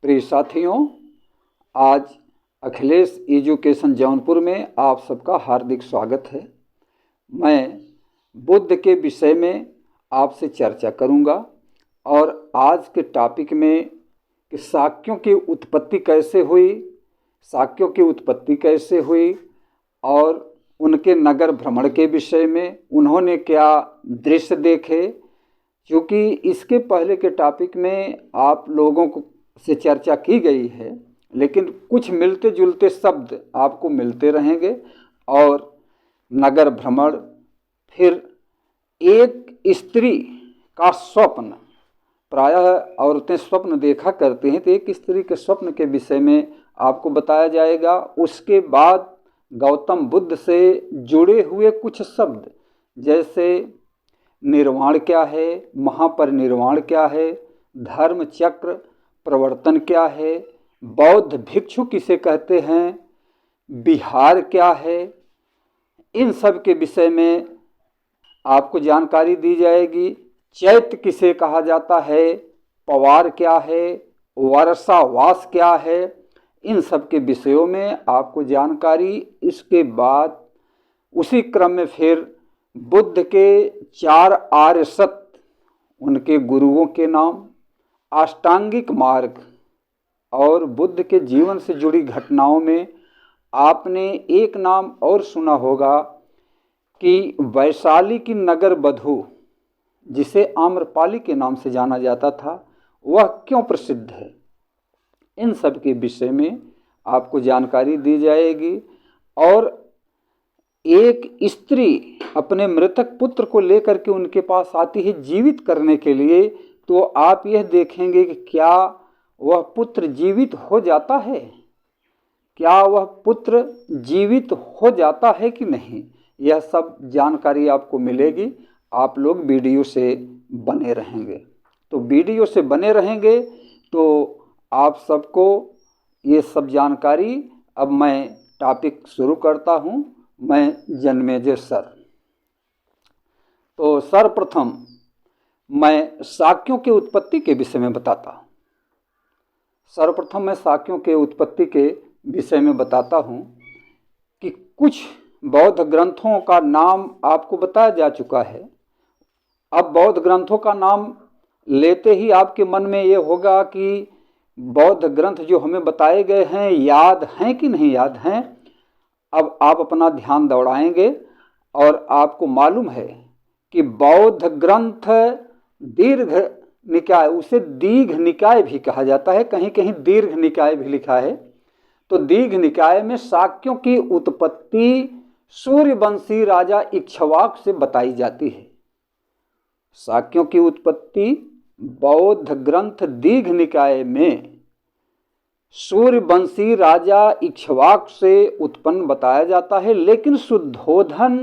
प्रिय साथियों, आज अखिलेश एजुकेशन जौनपुर में आप सबका हार्दिक स्वागत है। मैं बुद्ध के विषय में आपसे चर्चा करूंगा और आज के टॉपिक में कि शाक्यों की उत्पत्ति कैसे हुई और उनके नगर भ्रमण के विषय में उन्होंने क्या दृश्य देखे। क्योंकि इसके पहले के टॉपिक में आप लोगों को से चर्चा की गई है, लेकिन कुछ मिलते जुलते शब्द आपको मिलते रहेंगे। और नगर भ्रमण, फिर एक स्त्री का स्वप्न, प्रायः औरतें स्वप्न देखा करती हैं, तो एक स्त्री के स्वप्न के विषय में आपको बताया जाएगा। उसके बाद गौतम बुद्ध से जुड़े हुए कुछ शब्द, जैसे निर्वाण क्या है, महापरिनिर्वाण क्या है, धर्म चक्र प्रवर्तन क्या है, बौद्ध भिक्षु किसे कहते हैं, बिहार क्या है, इन सब के विषय में आपको जानकारी दी जाएगी। चैत्य किसे कहा जाता है, पवार क्या है, वर्षावास क्या है, इन सब के विषयों में आपको जानकारी। इसके बाद उसी क्रम में फिर बुद्ध के 4 आर्य सत्य, उनके गुरुओं के नाम, अष्टांगिक मार्ग और बुद्ध के जीवन से जुड़ी घटनाओं में आपने एक नाम और सुना होगा कि वैशाली की नगर बधू, जिसे आम्रपाली के नाम से जाना जाता था, वह क्यों प्रसिद्ध है। इन सब के विषय में आपको जानकारी दी जाएगी। और एक स्त्री अपने मृतक पुत्र को लेकर के उनके पास आती है जीवित करने के लिए, तो आप यह देखेंगे कि क्या वह पुत्र जीवित हो जाता है, कि नहीं। यह सब जानकारी आपको मिलेगी। आप लोग वीडियो से बने रहेंगे। तो वीडियो से बने रहेंगे तो आप सबको ये सब जानकारी। अब मैं टॉपिक शुरू करता हूँ। मैं जन्मेजय सर। तो सर्वप्रथम मैं शाक्यों के उत्पत्ति के विषय में बताता हूँ। कि कुछ बौद्ध ग्रंथों का नाम आपको बताया जा चुका है। अब बौद्ध ग्रंथों का नाम लेते ही आपके मन में ये होगा कि बौद्ध ग्रंथ जो हमें बताए गए हैं याद हैं कि नहीं याद हैं। अब आप अपना ध्यान दौड़ाएंगे और आपको मालूम है कि बौद्ध ग्रंथ दीर्घ निकाय, उसे दीघ निकाय भी कहा जाता है, कहीं कहीं दीर्घ निकाय भी लिखा है। तो दीघ निकाय में शाक्यों की उत्पत्ति सूर्यवंशी राजा इक्ष्वाकु से बताई जाती है। शाक्यों की उत्पत्ति बौद्ध ग्रंथ दीघ निकाय में सूर्यवंशी राजा इक्ष्वाकु से उत्पन्न बताया जाता है। लेकिन शुद्धोधन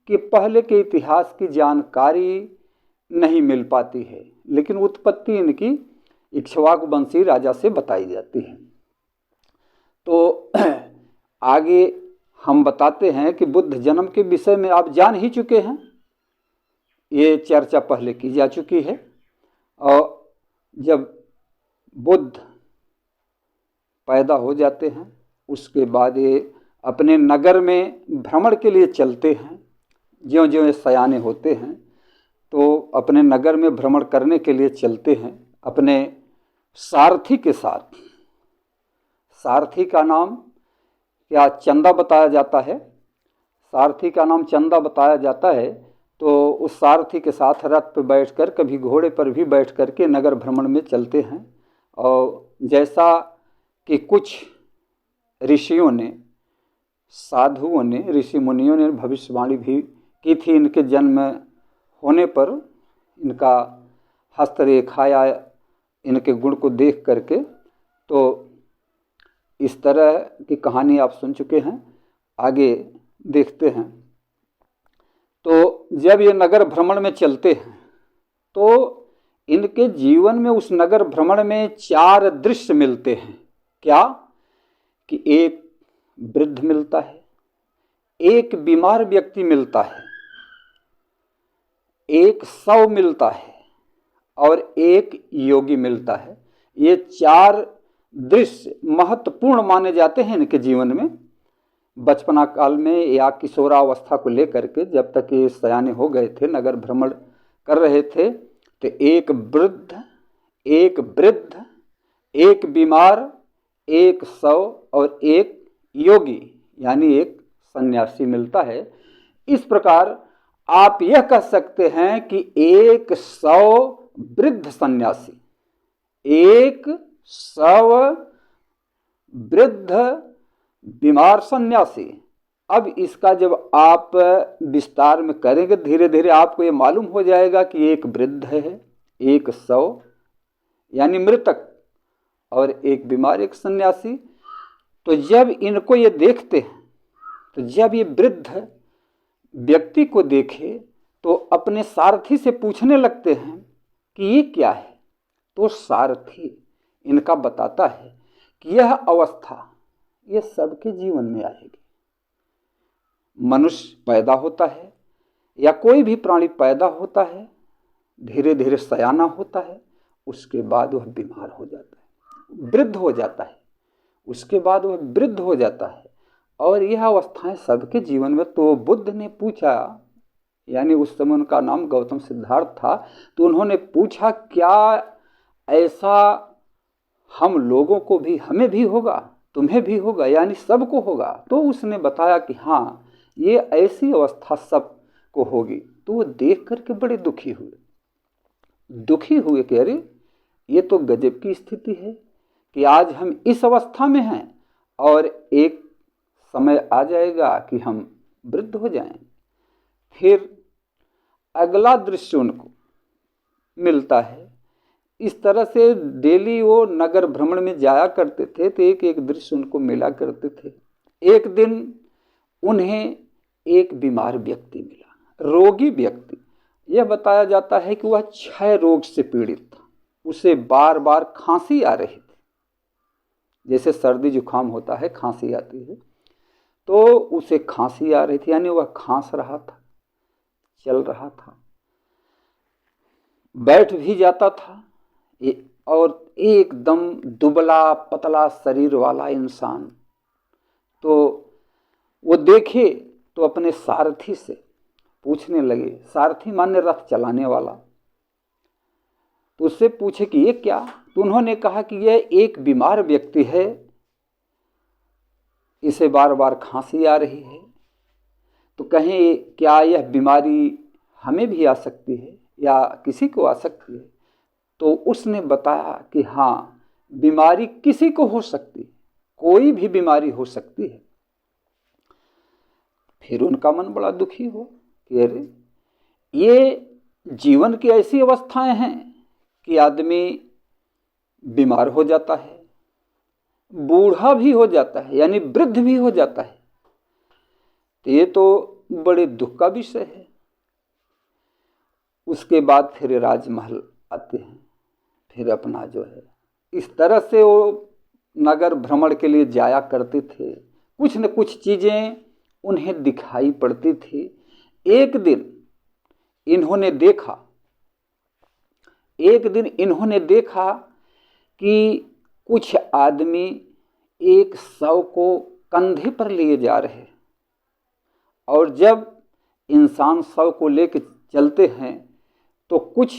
के पहले के इतिहास की जानकारी नहीं मिल पाती है, लेकिन उत्पत्ति इनकी इक्ष्वाकु वंशी राजा से बताई जाती है। तो आगे हम बताते हैं कि बुद्ध जन्म के विषय में आप जान ही चुके हैं, ये चर्चा पहले की जा चुकी है। और जब बुद्ध पैदा हो जाते हैं, उसके बाद ये अपने नगर में भ्रमण के लिए चलते हैं। ज्यों ज्यों ये सयाने होते हैं तो अपने नगर में भ्रमण करने के लिए चलते हैं अपने सारथी के साथ। सारथी का नाम क्या चंदा बताया जाता है। तो उस सारथी के साथ रथ पर बैठकर, कभी घोड़े पर भी बैठ कर के नगर भ्रमण में चलते हैं। और जैसा कि कुछ ऋषियों ने, साधुओं ने, ऋषि मुनियों ने भविष्यवाणी भी की थी इनके जन्म होने पर, इनका हस्तरेखा या इनके गुण को देख करके। तो इस तरह की कहानी आप सुन चुके हैं। आगे देखते हैं। तो जब ये नगर भ्रमण में चलते हैं तो इनके जीवन में उस नगर भ्रमण में 4 दृश्य मिलते हैं। क्या कि एक वृद्ध मिलता है, एक बीमार व्यक्ति मिलता है, एक शव मिलता है और एक योगी मिलता है। ये 4 दृश्य महत्वपूर्ण माने जाते हैं इनके जीवन में। बचपना काल में या किशोरावस्था को लेकर के जब तक ये सयाने हो गए थे, नगर भ्रमण कर रहे थे, तो एक वृद्ध, एक बीमार, एक शव और एक योगी यानी एक सन्यासी मिलता है। इस प्रकार आप यह कह सकते हैं कि एक शव वृद्ध सन्यासी, एक शव वृद्ध बीमार सन्यासी। अब इसका जब आप विस्तार में करेंगे धीरे धीरे आपको ये मालूम हो जाएगा कि एक वृद्ध है, एक शव यानी मृतक, और एक बीमार, एक सन्यासी। तो जब इनको ये देखते हैं, तो जब ये वृद्ध व्यक्ति को देखे तो अपने सारथी से पूछने लगते हैं कि ये क्या है। तो सारथी इनका बताता है कि यह अवस्था ये सबके जीवन में आएगी। मनुष्य पैदा होता है या कोई भी प्राणी पैदा होता है, धीरे धीरे सयाना होता है, उसके बाद वह बीमार हो जाता है, वृद्ध हो जाता है, उसके बाद वह वृद्ध हो जाता है। और यह अवस्थाएं सबके जीवन में। तो बुद्ध ने पूछा, यानी उस समय उनका नाम गौतम सिद्धार्थ था, तो उन्होंने पूछा क्या ऐसा हम लोगों को भी, हमें भी होगा, तुम्हें भी होगा, यानी सबको होगा। तो उसने बताया कि हाँ, ये ऐसी अवस्था सबको होगी। तो वो देख करके बड़े दुखी हुए कि अरे ये तो गजब की स्थिति है कि आज हम इस अवस्था में हैं और एक समय आ जाएगा कि हम वृद्ध हो जाएं। फिर अगला दृश्य उनको मिलता है। इस तरह से डेली वो नगर भ्रमण में जाया करते थे, तो एक एक दृश्य उनको मिला करते थे। एक दिन उन्हें एक बीमार व्यक्ति मिला, रोगी व्यक्ति। यह बताया जाता है कि वह क्षय रोग से पीड़ित था, उसे बार बार खांसी आ रही थी, जैसे सर्दी जुकाम होता है, खांसी आती है, तो उसे खांसी आ रही थी, यानी वह खांस रहा था, चल रहा था, बैठ भी जाता था, और एकदम दुबला पतला शरीर वाला इंसान। तो वो देखे तो अपने सारथी से पूछने लगे, सारथी माने रथ चलाने वाला, तो उससे पूछे कि ये क्या। तो उन्होंने कहा कि यह एक बीमार व्यक्ति है, इसे बार बार खांसी आ रही है, तो कहें क्या यह बीमारी हमें भी आ सकती है या किसी को आ सकती है। तो उसने बताया कि हाँ, बीमारी किसी को हो सकती है, कोई भी बीमारी हो सकती है। फिर उनका मन बड़ा दुखी हुआ कि अरे ये जीवन की ऐसी अवस्थाएं हैं कि आदमी बीमार हो जाता है, बूढ़ा भी हो जाता है, यानी वृद्ध भी हो जाता है। तो ये तो बड़े दुख का विषय है। उसके बाद फिर राजमहल आते हैं, फिर अपना जो है इस तरह से वो नगर भ्रमण के लिए जाया करते थे। कुछ न कुछ चीज़ें उन्हें दिखाई पड़ती थी। एक दिन इन्होंने देखा कि कुछ आदमी एक शव को कंधे पर लिए जा रहे हैं, और जब इंसान शव को लेकर चलते हैं तो कुछ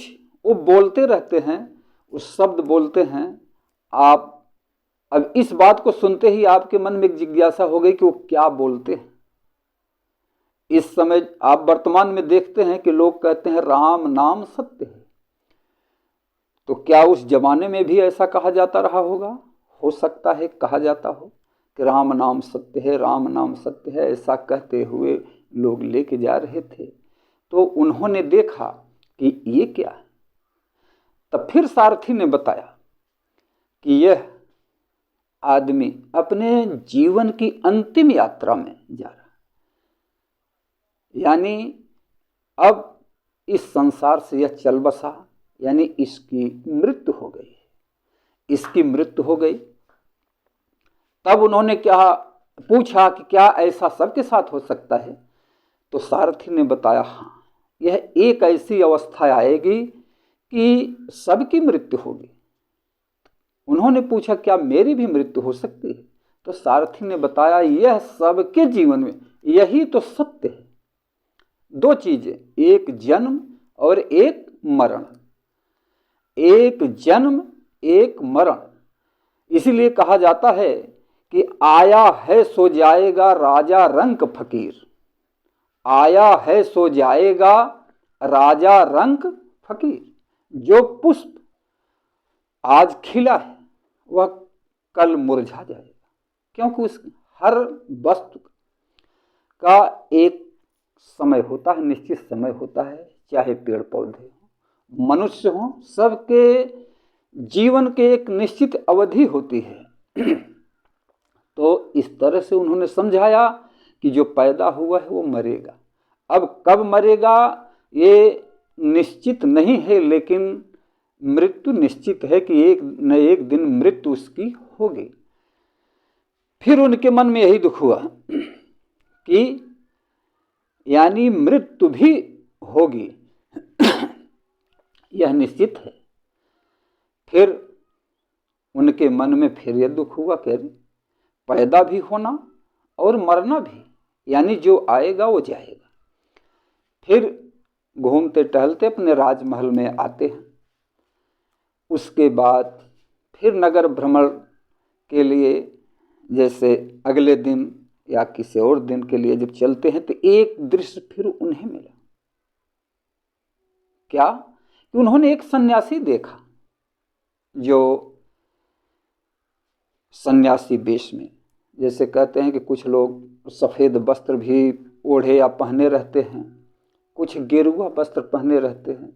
वो बोलते रहते हैं, उस शब्द बोलते हैं। आप अब इस बात को सुनते ही आपके मन में एक जिज्ञासा हो गई कि वो क्या बोलते हैं। इस समय आप वर्तमान में देखते हैं कि लोग कहते हैं राम नाम सत्य है, तो क्या उस जमाने में भी ऐसा कहा जाता रहा होगा? हो सकता है कहा जाता हो कि राम नाम सत्य है, राम नाम सत्य है, ऐसा कहते हुए लोग लेके जा रहे थे। तो उन्होंने देखा कि ये क्या है। तब फिर सारथी ने बताया कि यह आदमी अपने जीवन की अंतिम यात्रा में जा रहा है, यानी अब इस संसार से यह चल बसा, यानी इसकी मृत्यु हो गई, इसकी मृत्यु हो गई। तब उन्होंने क्या पूछा कि क्या ऐसा सबके साथ हो सकता है? तो सारथी ने बताया हाँ, यह एक ऐसी अवस्था आएगी कि सबकी मृत्यु होगी। उन्होंने उन्होंने पूछा क्या मेरी भी मृत्यु हो सकती है? तो सारथी ने बताया यह सबके जीवन में यही तो सत्य है। दो चीजें, एक जन्म और एक मरण। एक जन्म एक मरण। इसीलिए कहा जाता है कि आया है सो जाएगा राजा रंक फकीर। आया है सो जाएगा राजा रंक फकीर। जो पुष्प आज खिला है वह कल मुरझा जाएगा, क्योंकि उस हर वस्तु का एक समय होता है, निश्चित समय होता है। चाहे पेड़ पौधे हों, मनुष्य हों, सबके जीवन के एक निश्चित अवधि होती है। तो इस तरह से उन्होंने समझाया कि जो पैदा हुआ है वो मरेगा। अब कब मरेगा ये निश्चित नहीं है, लेकिन मृत्यु निश्चित है कि एक न एक दिन मृत्यु उसकी होगी। फिर उनके मन में यही दुख हुआ कि यानी मृत्यु भी होगी, यह निश्चित है। फिर उनके मन में फिर यह दुख हुआ कि पैदा भी होना और मरना भी, यानी जो आएगा वो जाएगा। फिर घूमते टहलते अपने राजमहल में आते हैं। उसके बाद फिर नगर भ्रमण के लिए जैसे अगले दिन या किसी और दिन के लिए जब चलते हैं तो एक दृश्य फिर उन्हें मिला। क्या कि उन्होंने एक सन्यासी देखा जो सन्यासी वेश में, जैसे कहते हैं कि कुछ लोग सफ़ेद वस्त्र भी ओढ़े या पहने रहते हैं, कुछ गेरुआ वस्त्र पहने रहते हैं,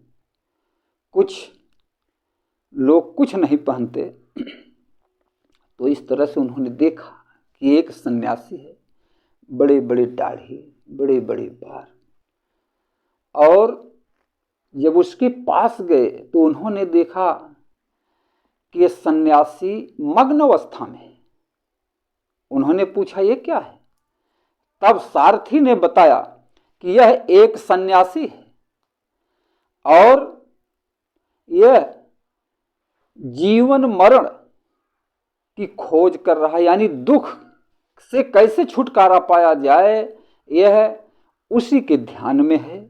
कुछ लोग कुछ नहीं पहनते। तो इस तरह से उन्होंने देखा कि एक सन्यासी है, बड़े बड़े दाढ़ी, बड़े बड़े बाल। और जब उसके पास गए तो उन्होंने देखा कि ये सन्यासी मग्न अवस्था में है। उन्होंने पूछा ये क्या है? तब सारथी ने बताया कि यह एक सन्यासी है और यह जीवन मरण की खोज कर रहा है, यानी दुख से कैसे छुटकारा पाया जाए यह उसी के ध्यान में है।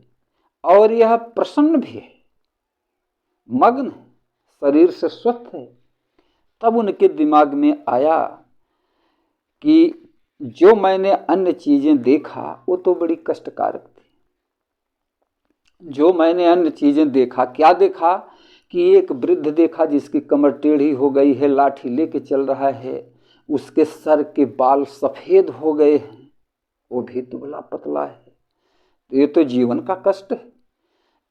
और यह प्रसन्न भी है, मग्न है, शरीर से स्वस्थ है। तब उनके दिमाग में आया कि जो मैंने अन्य चीजें देखा वो तो बड़ी कष्टकारक थी। जो मैंने अन्य चीजें देखा, क्या देखा कि एक वृद्ध देखा जिसकी कमर टेढ़ी हो गई है, लाठी लेके चल रहा है, उसके सर के बाल सफेद हो गए हैं, वो भी दुबला पतला है। तो ये तो जीवन का कष्ट है।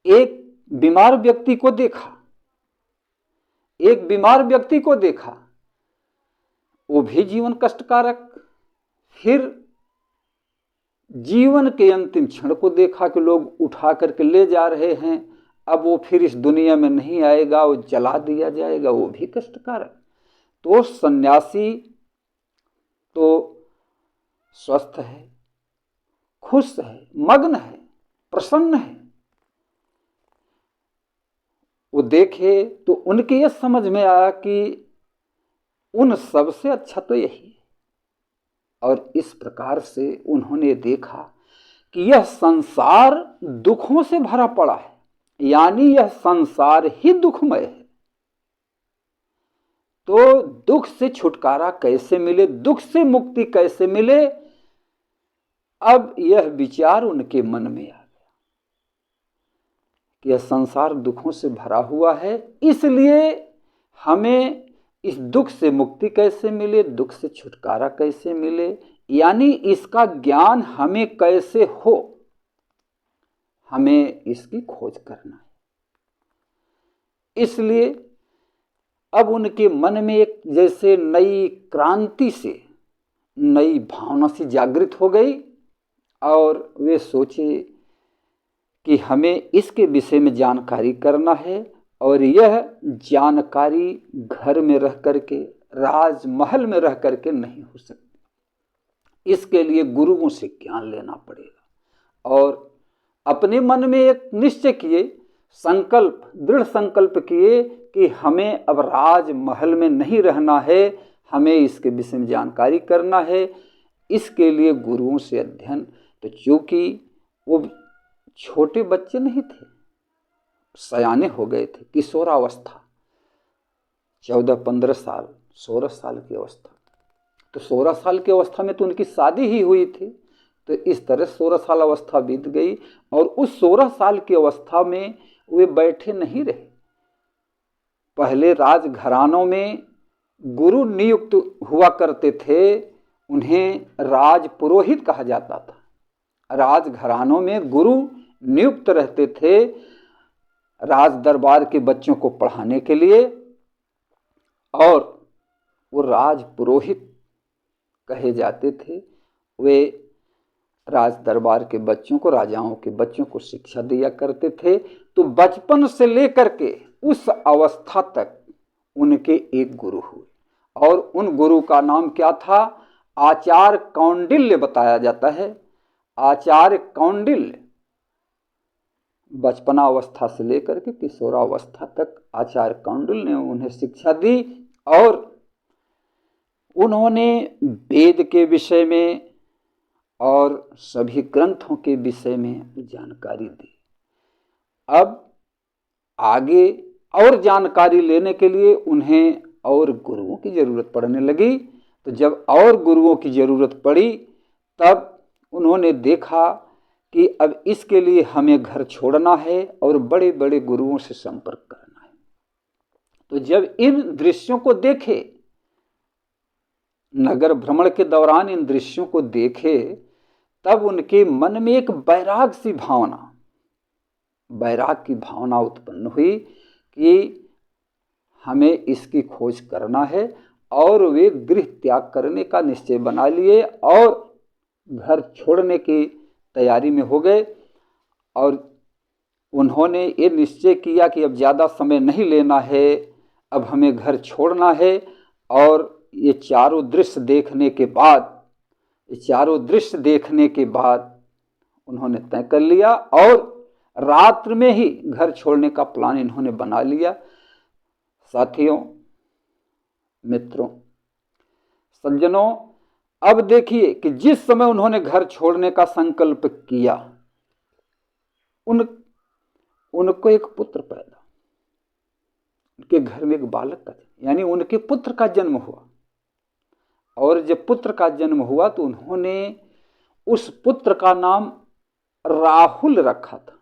एक बीमार व्यक्ति को देखा, एक बीमार व्यक्ति को देखा, वो भी जीवन कष्टकारक। फिर जीवन के अंतिम क्षण को देखा कि लोग उठा करके ले जा रहे हैं, अब वो फिर इस दुनिया में नहीं आएगा, वो जला दिया जाएगा, वो भी कष्टकारक। तो सन्यासी तो स्वस्थ है, खुश है, मग्न है, प्रसन्न है। वो देखे तो उनके यह समझ में आया कि उन सबसे अच्छा तो यही है। और इस प्रकार से उन्होंने देखा कि यह संसार दुखों से भरा पड़ा है, यानी यह संसार ही दुखमय है। तो दुख से छुटकारा कैसे मिले, दुख से मुक्ति कैसे मिले, अब यह विचार उनके मन में आ गया कि यह संसार दुखों से भरा हुआ है, इसलिए हमें इस दुख से मुक्ति कैसे मिले, दुख से छुटकारा कैसे मिले, यानी इसका ज्ञान हमें कैसे हो, हमें इसकी खोज करना है। इसलिए अब उनके मन में एक जैसे नई क्रांति से नई भावना सी जागृत हो गई और वे सोचे कि हमें इसके विषय में जानकारी करना है। और यह जानकारी घर में रह करके, राजमहल में रह करके नहीं हो सकती। इसके लिए गुरुओं से ज्ञान लेना पड़ेगा। और अपने मन में एक निश्चय किए, संकल्प, दृढ़ संकल्प किए कि हमें अब राजमहल में नहीं रहना है, हमें इसके विषय में जानकारी करना है, इसके लिए गुरुओं से अध्ययन। तो चूँकि वो छोटे बच्चे नहीं थे, सयाने हो गए थे, किशोरावस्था, 14-15 साल, 16 साल की अवस्था। तो 16 साल की अवस्था में तो उनकी शादी ही हुई थी। तो इस तरह 16 साल अवस्था बीत गई और उस 16 साल की अवस्था में वे बैठे नहीं रहे। पहले राजघरानों में गुरु नियुक्त हुआ करते थे, उन्हें राजपुरोहित कहा जाता था। राजघरानों में गुरु नियुक्त रहते थे राज दरबार के बच्चों को पढ़ाने के लिए, और वो राजपुरोहित कहे जाते थे। वे राज दरबार के बच्चों को, राजाओं के बच्चों को शिक्षा दिया करते थे। तो बचपन से लेकर के उस अवस्था तक उनके एक गुरु हुए और उन गुरु का नाम क्या था? आचार्य कौंडिल्य बताया जाता है। आचार्य कौंडिल्य बचपना अवस्था से लेकर के किशोरावस्था तक आचार्य कौंडिल्य ने उन्हें शिक्षा दी और उन्होंने वेद के विषय में और सभी ग्रंथों के विषय में जानकारी दी। अब आगे और जानकारी लेने के लिए उन्हें और गुरुओं की ज़रूरत पड़ने लगी। तो जब और गुरुओं की ज़रूरत पड़ी तब उन्होंने देखा कि अब इसके लिए हमें घर छोड़ना है और बड़े बड़े गुरुओं से संपर्क करना है। तो जब इन दृश्यों को देखे, नगर भ्रमण के दौरान इन दृश्यों को देखे, तब उनके मन में एक वैराग सी भावना, वैराग की भावना उत्पन्न हुई कि हमें इसकी खोज करना है, और वे गृह त्याग करने का निश्चय बना लिए और घर छोड़ने की तैयारी में हो गए। और उन्होंने ये निश्चय किया कि अब ज़्यादा समय नहीं लेना है, अब हमें घर छोड़ना है। और ये चारों दृश्य देखने के बाद उन्होंने तय कर लिया और रात्र में ही घर छोड़ने का प्लान इन्होंने बना लिया। साथियों, मित्रों, सज्जनों, अब देखिए कि जिस समय उन्होंने घर छोड़ने का संकल्प किया, उनको एक पुत्र पैदा, उनके घर में एक बालक का, यानी उनके पुत्र का जन्म हुआ। और जब पुत्र का जन्म हुआ तो उन्होंने उस पुत्र का नाम राहुल रखा था।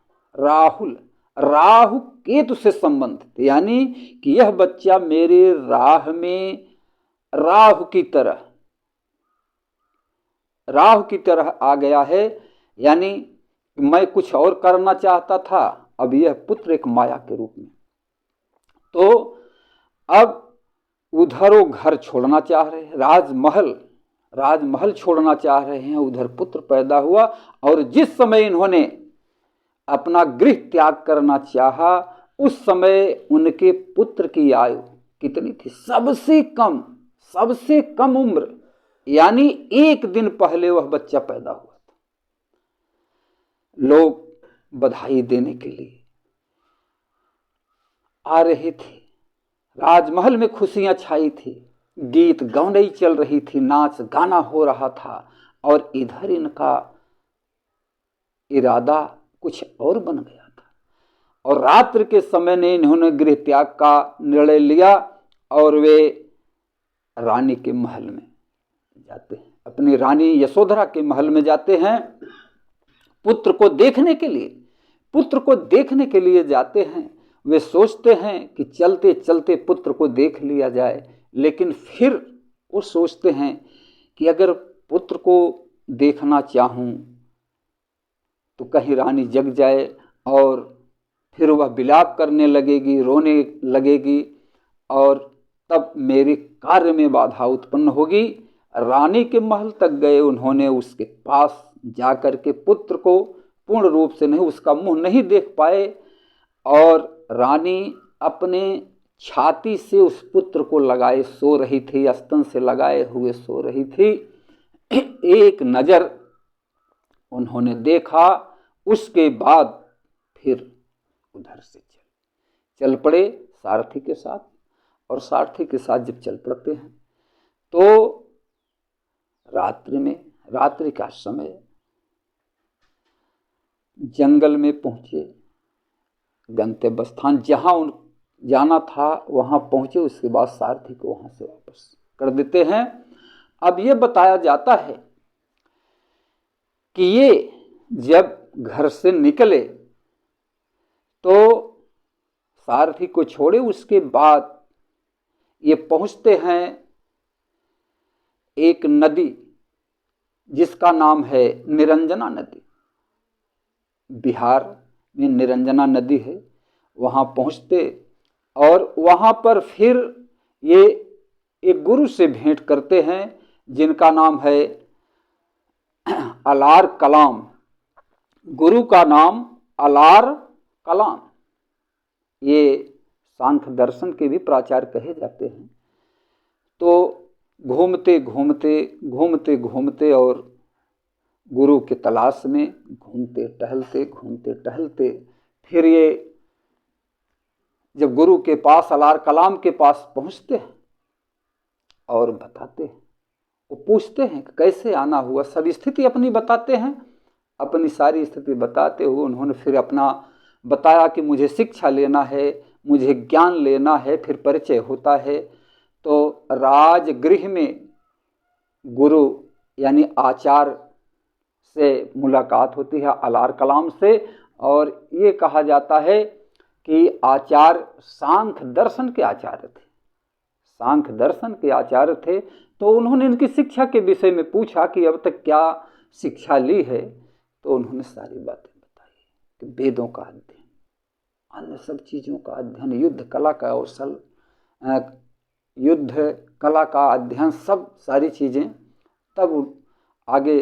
राहु केतु से संबंधित, यानी कि यह बच्चा मेरे राह में राहु की तरह आ गया है। यानी मैं कुछ और करना चाहता था, अब यह पुत्र एक माया के रूप में। तो अब उधर वो घर छोड़ना चाह रहे हैं, राजमहल छोड़ना चाह रहे हैं, उधर पुत्र पैदा हुआ। और जिस समय इन्होंने अपना गृह त्याग करना चाहा, उस समय उनके पुत्र की आयु कितनी थी? सबसे कम उम्र, यानी 1 दिन पहले वह बच्चा पैदा हुआ था। लोग बधाई देने के लिए आ रहे थे, राजमहल में खुशियां छाई थी, गीत गौनई चल रही थी, नाच गाना हो रहा था। और इधर इनका इरादा कुछ और बन गया था। और रात्रि के समय ने इन्होंने गृह त्याग का निर्णय लिया और वे रानी के महल में जाते हैं, अपनी रानी यशोधरा के महल में जाते हैं पुत्र को देखने के लिए जाते हैं। वे सोचते हैं कि चलते चलते पुत्र को देख लिया जाए, लेकिन फिर वो सोचते हैं कि अगर पुत्र को देखना चाहूं तो कहीं रानी जग जाए और फिर वह विलाप करने लगेगी, रोने लगेगी, और तब मेरे कार्य में बाधा उत्पन्न होगी। रानी के महल तक गए, उन्होंने उसके पास जाकर के पुत्र को पूर्ण रूप से नहीं, उसका मुंह नहीं देख पाए, और रानी अपने छाती से उस पुत्र को लगाए सो रही थी, स्तन से लगाए हुए सो रही थी। एक नज़र उन्होंने देखा, उसके बाद फिर उधर से चल पड़े। सारथी के साथ, और सारथी के साथ जब चल पड़ते हैं तो रात्रि का समय जंगल में पहुंचे, गंतव्य स्थान जहां उन जाना था वहां पहुंचे। उसके बाद सारथी को वहां से वापस कर देते हैं। अब ये बताया जाता है कि ये जब घर से निकले तो सारथी को छोड़े, उसके बाद ये पहुंचते हैं एक नदी जिसका नाम है निरंजना नदी। बिहार में निरंजना नदी है, वहां पहुंचते और वहां पर फिर ये एक गुरु से भेंट करते हैं जिनका नाम है अलार कलाम। गुरु का नाम अलार कलाम। ये सांख्य दर्शन के भी प्राचार्य कहे जाते हैं। तो घूमते घूमते और गुरु के तलाश में घूमते टहलते फिर ये जब गुरु के पास, अलार कलाम के पास पहुंचते हैं और बताते हैं, वो पूछते हैं कि कैसे आना हुआ, सब स्थिति अपनी बताते हैं। अपनी सारी स्थिति बताते हुए उन्होंने फिर अपना बताया कि मुझे शिक्षा लेना है, मुझे ज्ञान लेना है। फिर परिचय होता है तो राजगृह में गुरु यानी आचार्य से मुलाकात होती है, अलार कलाम से। और ये कहा जाता है कि आचार्य सांख्य दर्शन के आचार्य थे, सांख्य दर्शन के आचार्य थे। तो उन्होंने इनकी शिक्षा के विषय में पूछा कि अब तक क्या शिक्षा ली है, तो उन्होंने सारी बातें बताई कि वेदों का अध्ययन, अन्य सब चीज़ों का अध्ययन, युद्ध कला का कौशल, युद्ध कला का अध्ययन, सब सारी चीज़ें। तब आगे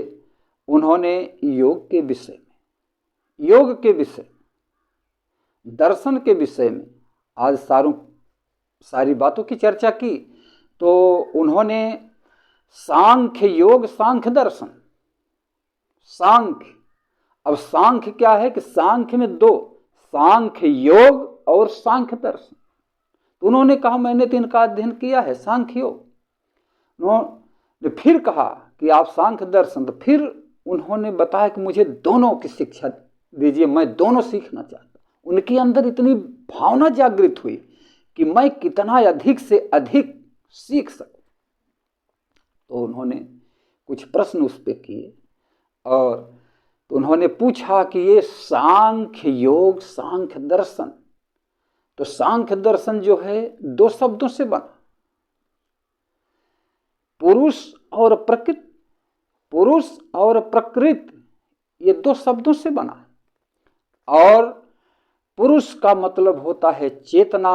उन्होंने योग के विषय में, योग के विषय, दर्शन के विषय में आज सारी बातों की चर्चा की। तो उन्होंने सांख्य योग, सांख्य दर्शन, सांख्य, अब सांख्य क्या है कि सांख्य में दो, सांख्य योग और सांख्य दर्शन। तो उन्होंने कहा मैंने तो इनका अध्ययन किया है, सांख्य योग। उन्होंने फिर कहा कि आप सांख्य दर्शन, तो फिर उन्होंने बताया कि मुझे दोनों की शिक्षा दीजिए, मैं दोनों सीखना चाहता। उनके अंदर इतनी भावना जागृत हुई कि मैं कितना अधिक से अधिक सीख सकूं। तो उन्होंने कुछ प्रश्न उस पर किए और तो उन्होंने पूछा कि ये सांख्य योग, सांख्य दर्शन, तो सांख्य दर्शन जो है दो शब्दों से बना, पुरुष और प्रकृति, पुरुष और प्रकृति, ये दो शब्दों से बना। और पुरुष का मतलब होता है चेतना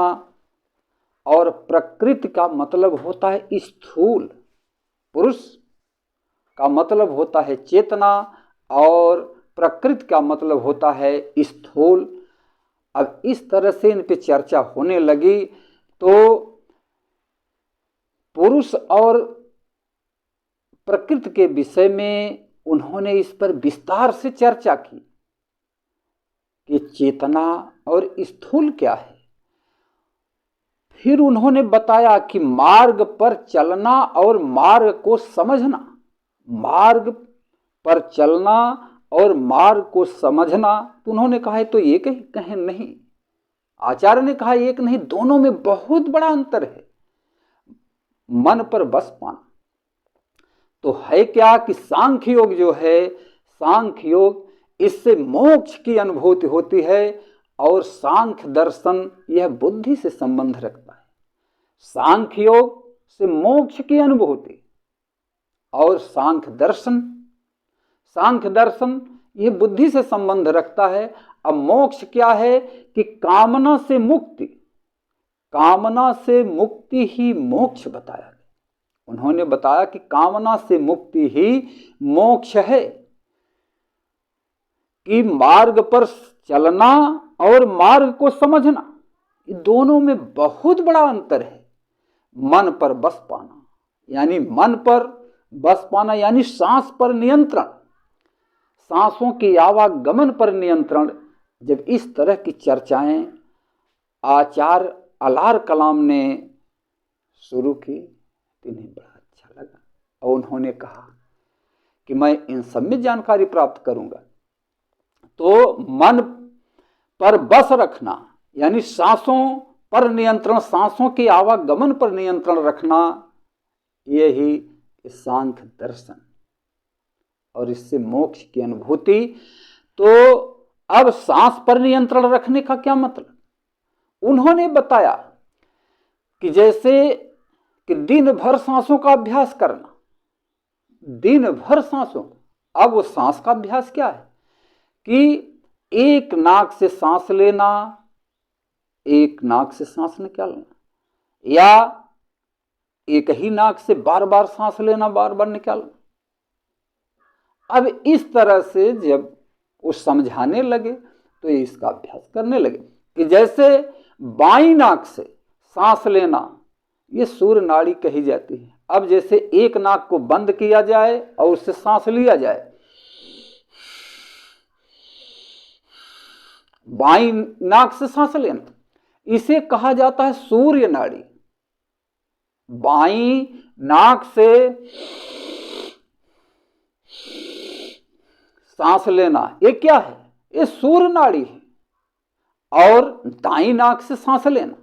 और प्रकृति का मतलब होता है स्थूल। पुरुष का मतलब होता है चेतना और प्रकृति का मतलब होता है स्थूल। अब इस तरह से इन पे चर्चा होने लगी तो पुरुष और प्रकृति के विषय में उन्होंने इस पर विस्तार से चर्चा की कि चेतना और स्थूल क्या है। फिर उन्होंने बताया कि मार्ग पर चलना और मार्ग को समझना, मार्ग पर चलना और मार्ग को समझना। तो उन्होंने कहा तो एक ही कहें नहीं, आचार्य ने कहा एक नहीं, दोनों में बहुत बड़ा अंतर है। मन पर बस पाना तो है क्या कि सांख्य योग जो है, सांख्य योग, इससे मोक्ष की अनुभूति होती है और सांख्य दर्शन यह बुद्धि से संबंध रखता है। सांख्य योग से मोक्ष की अनुभूति और सांख्य दर्शन यह बुद्धि से संबंध रखता है। अब मोक्ष क्या है कि कामना से मुक्ति, कामना से मुक्ति ही मोक्ष बताया गया। उन्होंने बताया कि कामना से मुक्ति ही मोक्ष है, कि मार्ग पर चलना और मार्ग को समझना, ये दोनों में बहुत बड़ा अंतर है। मन पर बस पाना यानी मन पर बस पाना यानी सांस पर नियंत्रण, सांसों के आवागमन पर नियंत्रण। जब इस तरह की चर्चाएं आचार्य आलार कलाम ने शुरू की तो इन्हें बड़ा अच्छा लगा और उन्होंने कहा कि मैं इन सब में जानकारी प्राप्त करूंगा। तो मन पर बस रखना यानी सांसों पर नियंत्रण, सांसों के आवागमन पर नियंत्रण रखना, यही शांत दर्शन और इससे मोक्ष की अनुभूति। तो अब सांस पर नियंत्रण रखने का क्या मतलब? उन्होंने बताया कि जैसे कि दिन भर सांसों का अभ्यास करना, दिन भर सांसों। अब वो सांस का अभ्यास क्या है कि एक नाक से सांस लेना, एक नाक से सांस निकालना, या एक ही नाक से बार बार सांस लेना, बार बार निकालना। अब इस तरह से जब वो समझाने लगे तो ये इसका अभ्यास करने लगे कि जैसे बाईं नाक से सांस लेना, ये सूर्य नाड़ी कही जाती है। अब जैसे एक नाक को बंद किया जाए और उससे सांस लिया जाए, बाईं नाक से सांस लेना, इसे कहा जाता है सूर्य नाड़ी। बाईं नाक से सांस लेना, ये क्या है? ये सूर्य नाड़ी है। और दाईं नाक से सांस लेना,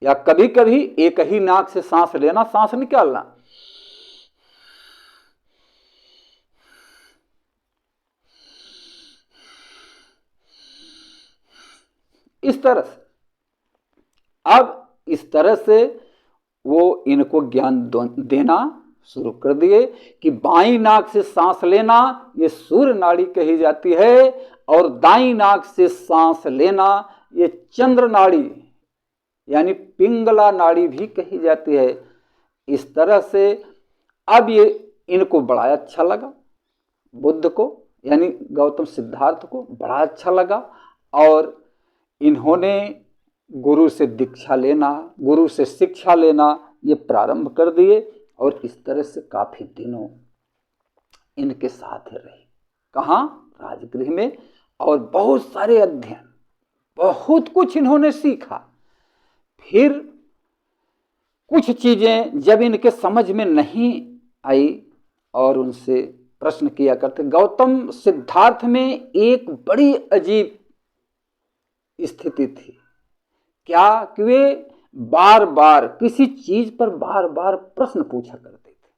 या कभी कभी एक ही नाक से सांस लेना, सांस निकालना। इस तरह से, अब इस तरह से वो इनको ज्ञान देना शुरू कर दिए कि बाईं नाक से सांस लेना ये सूर्य नाड़ी कही जाती है और दाईं नाक से सांस लेना ये चंद्र नाड़ी यानी पिंगला नाड़ी भी कही जाती है। इस तरह से अब ये इनको बड़ा अच्छा लगा, बुद्ध को यानी गौतम सिद्धार्थ को बड़ा अच्छा लगा और इन्होंने गुरु से दीक्षा लेना, गुरु से शिक्षा लेना ये प्रारंभ कर दिए और इस तरह से काफी दिनों इनके साथ रहे। कहाँ? राजगृह में। और बहुत सारे अध्ययन, बहुत कुछ इन्होंने सीखा। फिर कुछ चीजें जब इनके समझ में नहीं आई और उनसे प्रश्न किया करते। गौतम सिद्धार्थ में एक बड़ी अजीब स्थिति थी। क्या कि वे बार बार किसी चीज पर बार बार प्रश्न पूछा करते थे,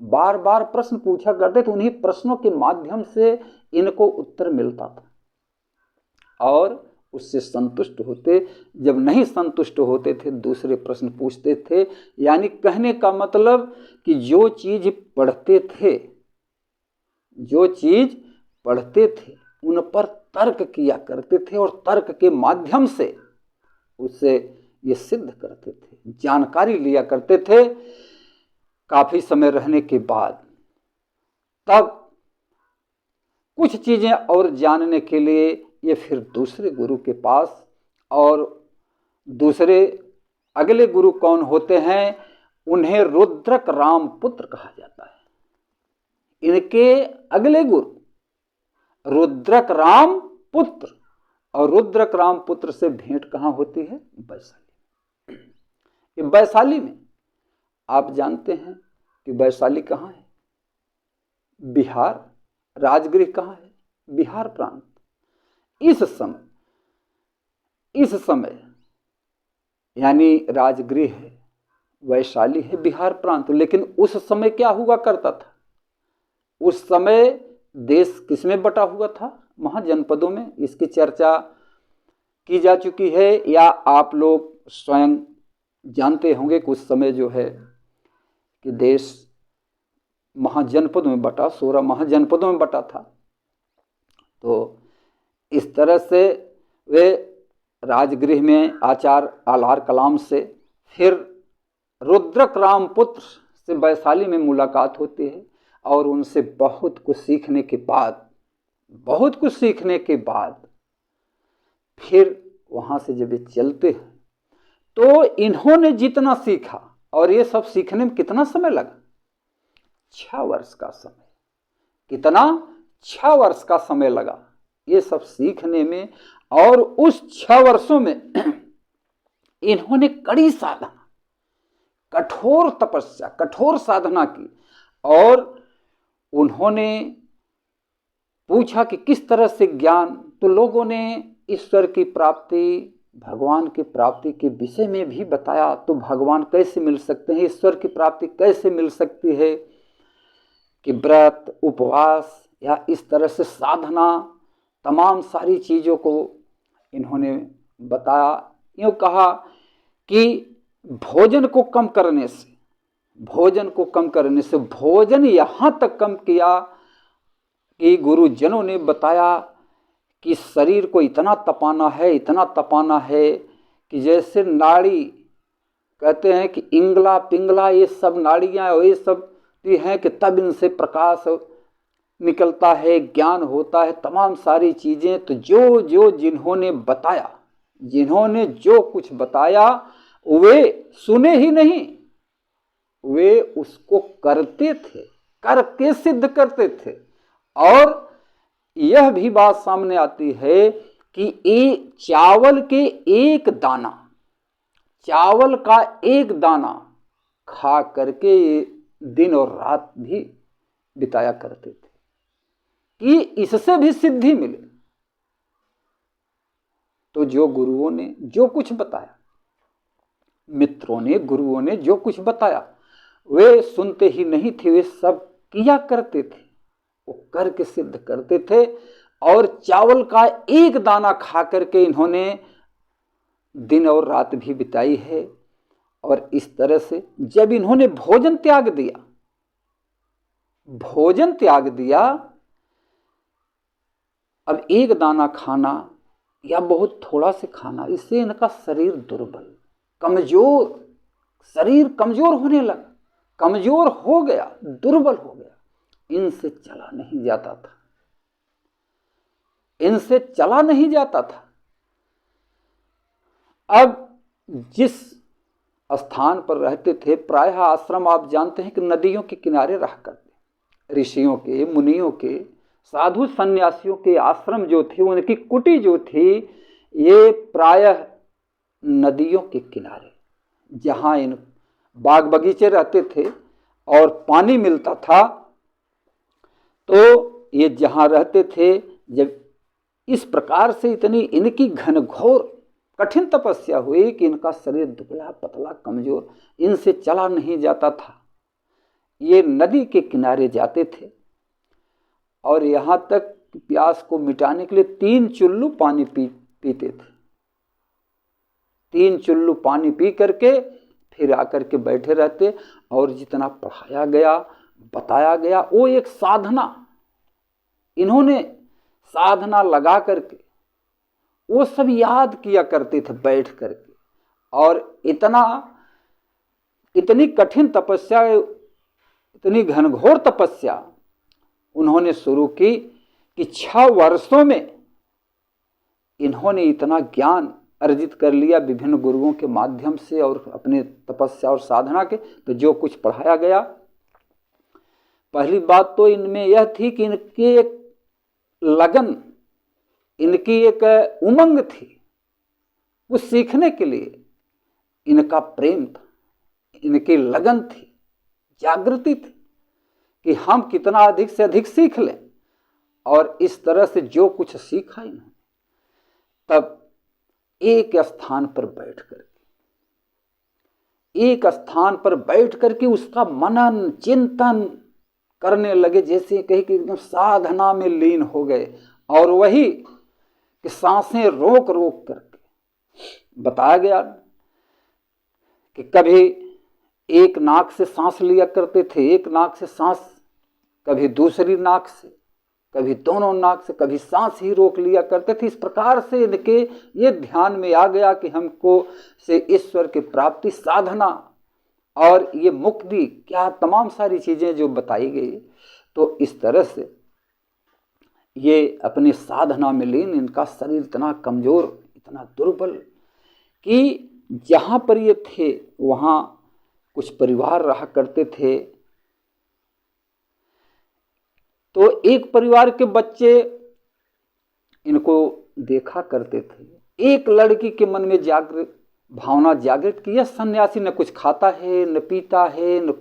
बार बार प्रश्न पूछा करते थे। उन्हीं प्रश्नों के माध्यम से इनको उत्तर मिलता था और उससे संतुष्ट होते। जब नहीं संतुष्ट होते थे दूसरे प्रश्न पूछते थे। यानी कहने का मतलब कि जो चीज पढ़ते थे, जो चीज पढ़ते थे उन पर तर्क किया करते थे और तर्क के माध्यम से उससे ये सिद्ध करते थे, जानकारी लिया करते थे। काफी समय रहने के बाद तब कुछ चीजें और जानने के लिए ये फिर दूसरे गुरु के पास, और दूसरे अगले गुरु कौन होते हैं? उन्हें रुद्रक राम पुत्र कहा जाता है। इनके अगले गुरु रुद्रक राम पुत्र, और रुद्रक राम पुत्र से भेंट कहाँ होती है? वैशाली। ये वैशाली में, आप जानते हैं कि वैशाली कहाँ है? बिहार। राजगृह कहाँ है? बिहार प्रांत। इस समय यानी राजगृह है, वैशाली है, बिहार प्रांत। लेकिन उस समय क्या हुआ करता था? उस समय देश किसमें बटा हुआ था? महाजनपदों में। इसकी चर्चा की जा चुकी है या आप लोग स्वयं जानते होंगे कि उस समय जो है कि देश महाजनपदों में बटा, 16 महाजनपदों में बटा था। तो इस तरह से वे राजगृह में आचार्य आलार कलाम से, फिर रुद्रक राम पुत्र से वैशाली में मुलाकात होती है और उनसे बहुत कुछ सीखने के बाद फिर वहाँ से जब ये चलते हैं तो इन्होंने जितना सीखा, और ये सब सीखने में कितना समय लगा? 6 वर्ष का समय। कितना? 6 वर्ष का समय लगा। ये सब सीखने में, और उस 6 वर्षों में इन्होंने कड़ी साधना, कठोर तपस्या, कठोर साधना की। और उन्होंने पूछा कि किस तरह से ज्ञान, तो लोगों ने ईश्वर की प्राप्ति, भगवान की प्राप्ति के विषय में भी बताया। तो भगवान कैसे मिल सकते हैं, ईश्वर की प्राप्ति कैसे मिल सकती है, कि व्रत, उपवास या इस तरह से साधना, तमाम सारी चीज़ों को इन्होंने बताया। यूँ कहा कि भोजन को कम करने से, भोजन यहाँ तक कम किया कि गुरुजनों ने बताया कि शरीर को इतना तपाना है कि जैसे नाड़ी, कहते हैं कि इंगला पिंगला ये सब नाड़ियाँ ये सब हैं कि तब इनसे प्रकाश निकलता है, ज्ञान होता है, तमाम सारी चीज़ें। तो जो जिन्होंने बताया, जिन्होंने जो कुछ बताया, वे सुने ही नहीं, वे उसको करते थे, करके सिद्ध करते थे। और यह भी बात सामने आती है कि चावल का एक दाना खा करके दिन और रात भी बिताया करते थे कि इससे भी सिद्धि मिले। तो जो गुरुओं ने जो कुछ बताया, मित्रों ने, गुरुओं ने जो कुछ बताया, वे सुनते ही नहीं थे, वे सब किया करते थे, वो करके सिद्ध करते थे। और चावल का एक दाना खा करके इन्होंने दिन और रात भी बिताई है। और इस तरह से जब इन्होंने भोजन त्याग दिया, अब एक दाना खाना या बहुत थोड़ा से खाना, इससे इनका शरीर दुर्बल, शरीर कमजोर होने लगा, कमजोर हो गया, दुर्बल हो गया, इनसे चला नहीं जाता था। अब जिस स्थान पर रहते थे, प्रायः आश्रम आप जानते हैं कि नदियों के किनारे रहा करते, ऋषियों के, मुनियों के, साधु सन्यासियों के आश्रम जो थे, उनकी कुटी जो थी, ये प्रायः नदियों के किनारे, जहाँ इन बाग बगीचे रहते थे और पानी मिलता था, तो ये जहाँ रहते थे, जब इस प्रकार से इतनी इनकी घनघोर कठिन तपस्या हुई कि इनका शरीर दुबला पतला कमजोर, इनसे चला नहीं जाता था, ये नदी के किनारे जाते थे और यहाँ तक प्यास को मिटाने के लिए 3 चुल्लू पानी पीते थे। 3 चुल्लू पानी पी करके फिर आकर के बैठे रहते, और जितना पढ़ाया गया, बताया गया, वो एक साधना, इन्होंने साधना लगा करके वो सब याद किया करते थे बैठ करके। और इतनी कठिन तपस्या, इतनी घनघोर तपस्या उन्होंने शुरू की कि 6 वर्षों में इन्होंने इतना ज्ञान अर्जित कर लिया विभिन्न गुरुओं के माध्यम से और अपने तपस्या और साधना के। तो जो कुछ पढ़ाया गया, पहली बात तो इनमें यह थी कि इनकी एक लगन, इनकी एक उमंग थी, उस सीखने के लिए इनका प्रेम था, इनकी लगन थी, जागृति थी कि हम कितना अधिक से अधिक सीख लें। और इस तरह से जो कुछ सीखा इन्होंने, तब एक स्थान पर बैठ करके उसका मनन चिंतन करने लगे, जैसे कहीं कि एकदम साधना में लीन हो गए। और वही कि सांसें रोक रोक करके बताया गया कि कभी एक नाक से सांस लिया करते थे, एक नाक से सांस, कभी दूसरी नाक से, कभी दोनों नाक से, कभी सांस ही रोक लिया करते थे। इस प्रकार से इनके ये ध्यान में आ गया कि हमको से ईश्वर की प्राप्ति, साधना और ये मुक्ति, क्या तमाम सारी चीज़ें जो बताई गई। तो इस तरह से ये अपनी साधना में लीन, इनका शरीर इतना कमज़ोर, इतना दुर्बल कि जहाँ पर ये थे वहाँ कुछ परिवार रहा करते थे। तो एक परिवार के बच्चे इनको देखा करते थे। एक लड़की के मन में भावना जागृत की, यह सन्यासी न कुछ खाता है न पीता है, न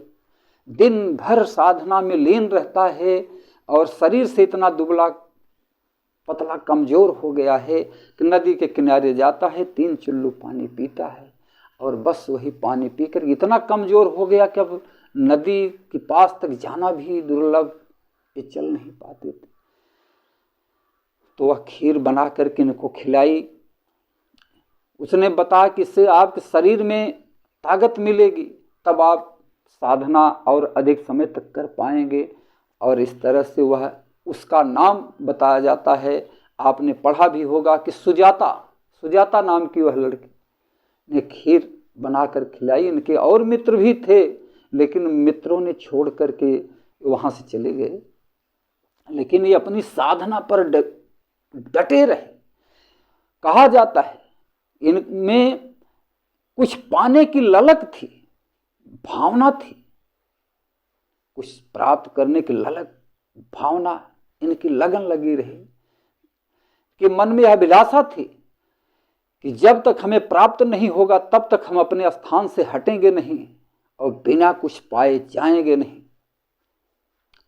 दिन भर साधना में लीन रहता है और शरीर से इतना दुबला पतला कमजोर हो गया है कि नदी के किनारे जाता है, 3 चुल्लू पानी पीता है और बस वही पानी पीकर इतना कमजोर हो गया कि अब नदी के पास तक जाना भी दुर्लभ, ये चल नहीं पाते थे। तो वह खीर बना करके इनको खिलाई। उसने बताया कि इससे आपके शरीर में ताकत मिलेगी, तब आप साधना और अधिक समय तक कर पाएंगे। और इस तरह से वह, उसका नाम बताया जाता है, आपने पढ़ा भी होगा कि सुजाता नाम की वह लड़की ने खीर बनाकर खिलाई। इनके और मित्र भी थे, लेकिन मित्रों ने छोड़ करके वहाँ से चले गए, लेकिन ये अपनी साधना पर डटे रहे। कहा जाता है इनमें कुछ पाने की ललक थी, भावना थी, कुछ प्राप्त करने की ललक भावना, इनकी लगन लगी रही कि मन में अभिलाषा थी कि जब तक हमें प्राप्त नहीं होगा तब तक हम अपने स्थान से हटेंगे नहीं और बिना कुछ पाए जाएंगे नहीं।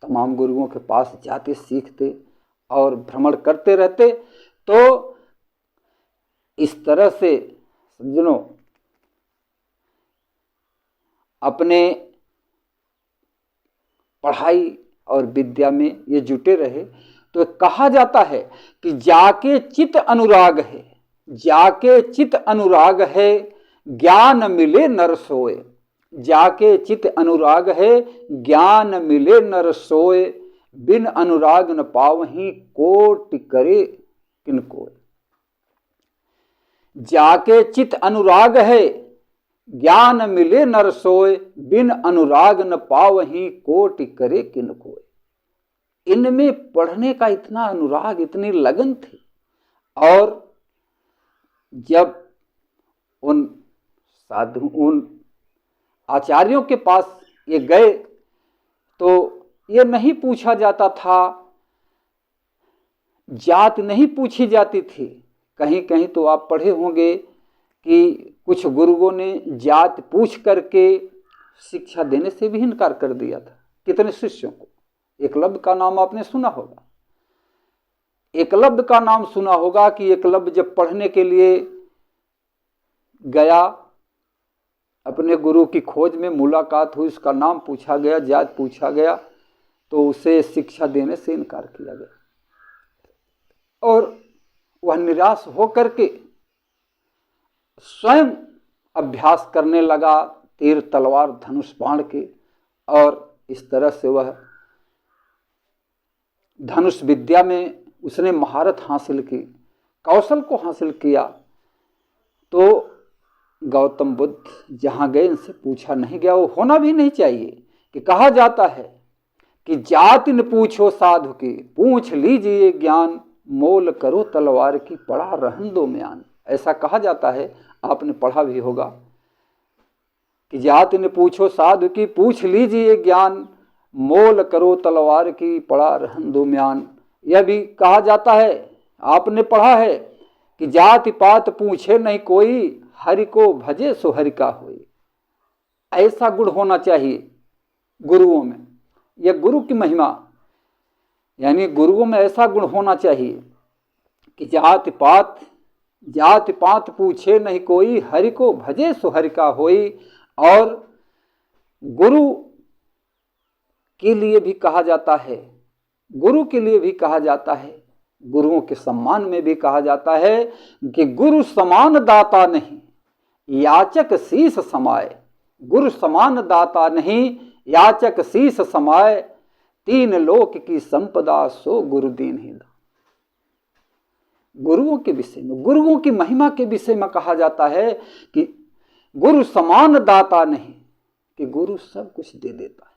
तमाम गुरुओं के पास जाते, सीखते और भ्रमण करते रहते। तो इस तरह से सज्जनों अपने पढ़ाई और विद्या में ये जुटे रहे। तो कहा जाता है कि जाके चित अनुराग है, जाके चित अनुराग है, ज्ञान मिले नर सोए। जाके चित अनुराग है, ज्ञान मिले नर सोए, बिन अनुराग न पावहीं कोटि करे किनको। जाके चित अनुराग है, ज्ञान मिले नर सोए, बिन अनुराग न पावहीं कोटि करे किनको। इनमें पढ़ने का इतना अनुराग, इतनी लगन थी। और जब उन साधु, उन आचार्यों के पास ये गए तो ये नहीं पूछा जाता था, जात नहीं पूछी जाती थी। कहीं कहीं तो आप पढ़े होंगे कि कुछ गुरुओं ने जात पूछ करके शिक्षा देने से भी इनकार कर दिया था कितने शिष्यों को। एकलव्य का नाम आपने सुना होगा, एकलव्य का नाम सुना होगा कि एकलव्य जब पढ़ने के लिए गया, अपने गुरु की खोज में मुलाकात हुई, उसका नाम पूछा गया, जात पूछा गया, तो उसे शिक्षा देने से इनकार किया गया और वह निराश होकर के स्वयं अभ्यास करने लगा तीर तलवार धनुष बाण के। और इस तरह से वह धनुष विद्या में उसने महारत हासिल की, कौशल को हासिल किया। तो गौतम बुद्ध जहाँ गए इनसे पूछा नहीं गया, वो होना भी नहीं चाहिए। कि कहा जाता है कि जाति न पूछो साधु की, पूछ लीजिए ज्ञान, मोल करो तलवार की, पढ़ा रहन दो म्यान। ऐसा कहा जाता है, आपने पढ़ा भी होगा कि जाति न पूछो साधु की, पूछ लीजिए ज्ञान, मोल करो तलवार की, पढ़ा रहन दो म्यान। यह भी कहा जाता है, आपने पढ़ा है कि जाति पात पूछे नहीं कोई, हरि को भजे सो हरि का होई। ऐसा गुण होना चाहिए गुरुओं में। यह गुरु की महिमा, यानी गुरुओं में ऐसा गुण होना चाहिए कि जाति पात पूछे नहीं कोई, हरि को भजे सो हरि का होई। और गुरु के लिए भी कहा जाता है, गुरु के लिए भी कहा जाता है, गुरुओं के सम्मान में भी कहा जाता है कि गुरु समान दाता नहीं, याचक शीस समाए। गुरु समान दाता नहीं, याचक शीस समाए, 3 लोक की संपदा सो गुरु दीन ही दान। गुरुओं के विषय में, गुरुओं की महिमा के विषय में कहा जाता है कि गुरु समान दाता नहीं, कि गुरु सब कुछ दे देता है,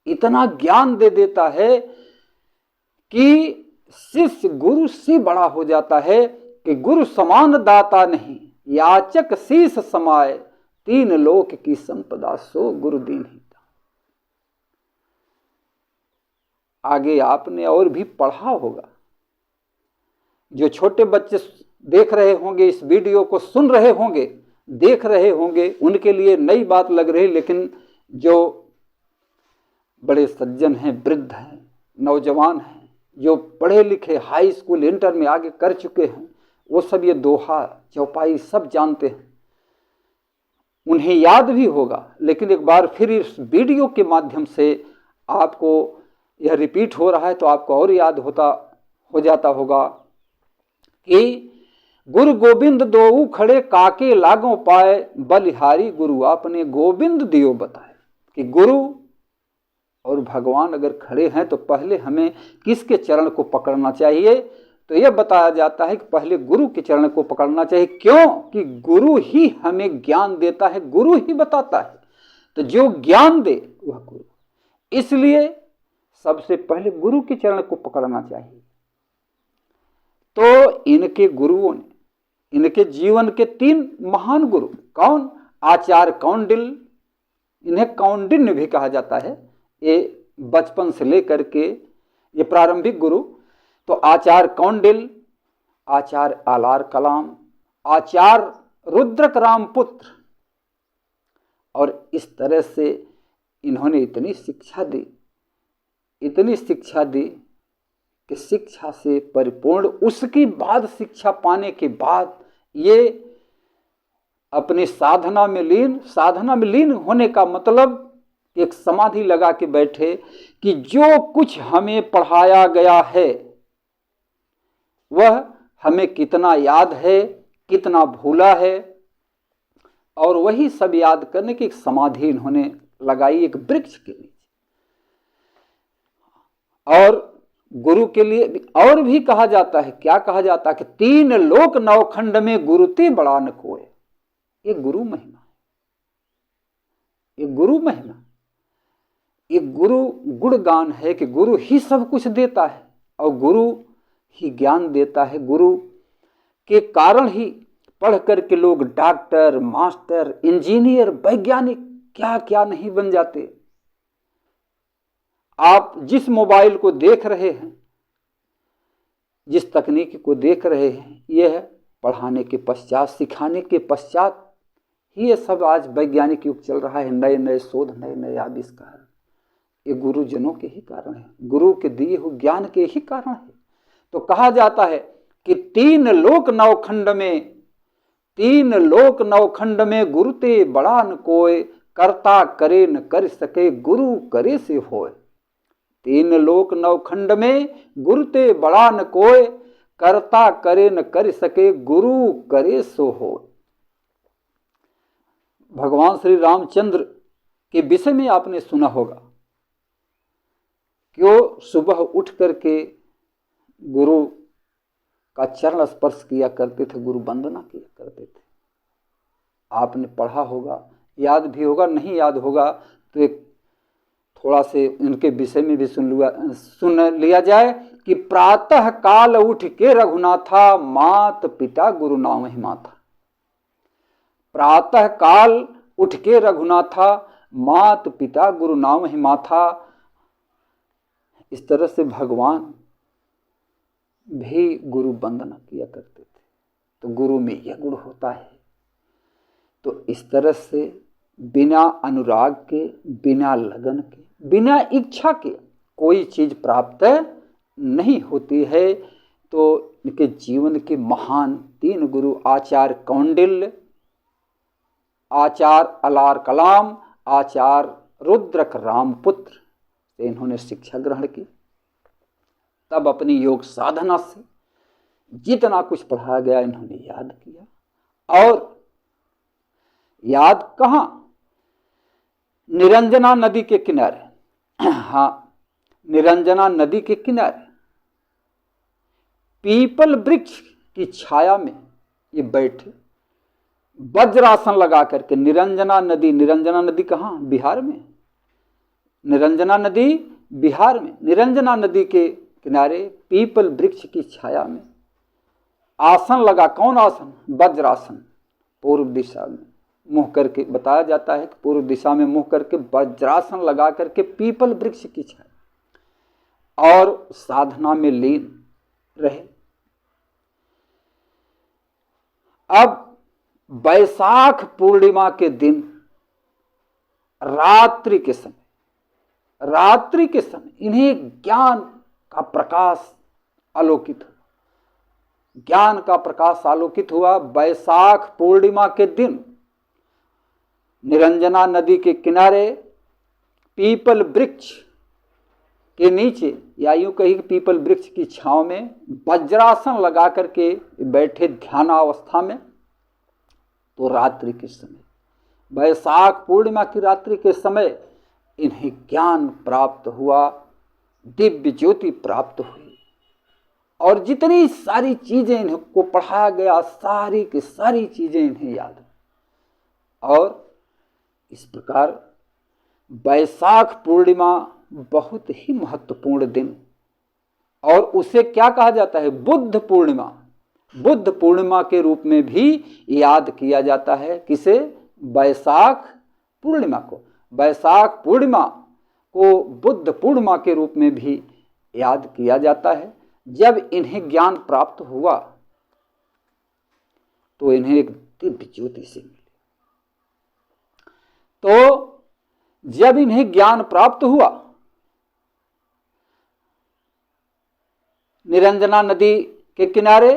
इतना ज्ञान दे देता है कि शिष्य गुरु से बड़ा हो जाता है। कि गुरु समान दाता नहीं, याचक शीस समाए, 3 लोक की संपदा सो गुरु दीन ही दान। आगे आपने और भी पढ़ा होगा जो छोटे बच्चे देख रहे होंगे, इस वीडियो को सुन रहे होंगे, देख रहे होंगे, उनके लिए नई बात लग रही, लेकिन जो बड़े सज्जन हैं, वृद्ध हैं, नौजवान हैं, जो पढ़े लिखे हाई स्कूल इंटर में आगे कर चुके हैं, वो सब ये दोहा चौपाई सब जानते हैं, उन्हें याद भी होगा। लेकिन एक बार फिर इस वीडियो के माध्यम से आपको यह रिपीट हो रहा है तो आपको और याद हो जाता होगा कि गुरु गोविंद दोऊ खड़े काके लागों पाए, बलिहारी गुरु आपने गोविंद दियो बताए। कि गुरु और भगवान अगर खड़े हैं तो पहले हमें किसके चरण को पकड़ना चाहिए? तो यह बताया जाता है कि पहले गुरु के चरण को पकड़ना चाहिए। क्यों? कि गुरु ही हमें ज्ञान देता है, गुरु ही बताता है, तो जो ज्ञान दे वह गुरु। इसलिए सबसे पहले गुरु के चरण को पकड़ना चाहिए। तो इनके गुरुओं ने, इनके जीवन के 3 महान गुरु, कौन? आचार्य कौंडिल, इन्हें कौंडिन्य भी कहा जाता है, ये बचपन से लेकर के ये प्रारंभिक गुरु। तो आचार्य कौंडिल, आचार्य आलार कलाम, आचार्य रुद्रक राम पुत्र, और इस तरह से इन्होंने इतनी शिक्षा दी, इतनी शिक्षा दी कि शिक्षा से परिपूर्ण, उसके बाद शिक्षा पाने के बाद ये अपनी साधना में लीन होने का मतलब एक समाधि लगा के बैठे कि जो कुछ हमें पढ़ाया गया है वह हमें कितना याद है, कितना भूला है, और वही सब याद करने की एक समाधि इन्होंने लगाई एक वृक्ष के नीचे। और गुरु के लिए और भी कहा जाता है, क्या कहा जाता है कि 3 लोक नवखंड में गुरुते बड़ा न कोय। ये गुरु महिमा है, ये गुरु महिमा, ये गुरु गुणगान है कि गुरु ही सब कुछ देता है और गुरु ही ज्ञान देता है। गुरु के कारण ही पढ़ करके लोग डॉक्टर, मास्टर, इंजीनियर, वैज्ञानिक क्या क्या नहीं बन जाते। आप जिस मोबाइल को देख रहे हैं, जिस तकनीक को देख रहे हैं, यह पढ़ाने के पश्चात, सिखाने के पश्चात ही ये सब आज वैज्ञानिक युग चल रहा है। नए नए शोध, नए नए आविष्कार, ये गुरुजनों के ही कारण है, गुरु के दिए हुए ज्ञान के ही कारण है। तो कहा जाता है कि 3 लोक नवखंड में गुरुते बड़ा न कोय, करता करे न कर सके, गुरु करे से होय। 3 लोक नवखंड में गुरुते बड़ा न कोय, करता करे न कर सके, गुरु करे सो होय। भगवान श्री रामचंद्र के विषय में आपने सुना होगा कि वो सुबह उठ करके गुरु का चरण स्पर्श किया करते थे, गुरु वंदना किया करते थे। आपने पढ़ा होगा, याद भी होगा, नहीं याद होगा तो एक थोड़ा से इनके विषय में भी सुन लिया जाए कि प्रातः काल उठ के रघुनाथा, मात पिता गुरु नाम ही माथा। प्रातः काल उठ के रघुनाथा, मात पिता गुरु नाम ही माथा। इस तरह से भगवान भी गुरु वंदना किया करते थे। तो गुरु में यह गुण होता है। तो इस तरह से बिना अनुराग के, बिना लगन के, बिना इच्छा के कोई चीज प्राप्त नहीं होती है। तो इनके जीवन के महान 3 गुरु, आचार्य कौंडिल्य, आचार्य अलार कलाम, आचार्य रुद्रक रामपुत्र से इन्होंने शिक्षा ग्रहण की। तब अपनी योग साधना से जितना कुछ पढ़ाया गया इन्होंने याद किया। और याद कहाँ? निरंजना नदी के किनारे। हाँ, निरंजना नदी के किनारे पीपल वृक्ष की छाया में ये बैठे, वज्रासन लगा करके। निरंजना नदी कहाँ? बिहार में। निरंजना नदी बिहार में, निरंजना नदी के किनारे पीपल वृक्ष की छाया में आसन लगा। कौन आसन? वज्रासन। पूर्व दिशा में मुंह करके, बताया जाता है कि पूर्व दिशा में मुंह करके वज्रासन लगा करके पीपल वृक्ष की छाया और साधना में लीन रहे। अब बैसाख पूर्णिमा के दिन रात्रि के समय इन्हें ज्ञान का प्रकाश आलोकित हुआ। ज्ञान का प्रकाश आलोकित हुआ बैसाख पूर्णिमा के दिन निरंजना नदी के किनारे पीपल वृक्ष के नीचे, या यूं कही पीपल वृक्ष की छांव में वज्रासन लगा करके बैठे ध्यानावस्था में। तो रात्रि के समय, बैसाख पूर्णिमा की रात्रि के समय इन्हें ज्ञान प्राप्त हुआ, दिव्य ज्योति प्राप्त हुई, और जितनी सारी चीजें इनको पढ़ाया गया सारी की सारी चीजें इन्हें याद। और इस प्रकार बैसाख पूर्णिमा बहुत ही महत्वपूर्ण दिन, और उसे क्या कहा जाता है? बुद्ध पूर्णिमा। बुद्ध पूर्णिमा के रूप में भी याद किया जाता है। किसे? बैसाख पूर्णिमा को। बैसाख पूर्णिमा को बुद्ध पूर्णिमा के रूप में भी याद किया जाता है। जब इन्हें ज्ञान प्राप्त हुआ तो इन्हें एक दिव्य ज्योति से मिली। तो जब इन्हें ज्ञान प्राप्त हुआ, निरंजना नदी के किनारे,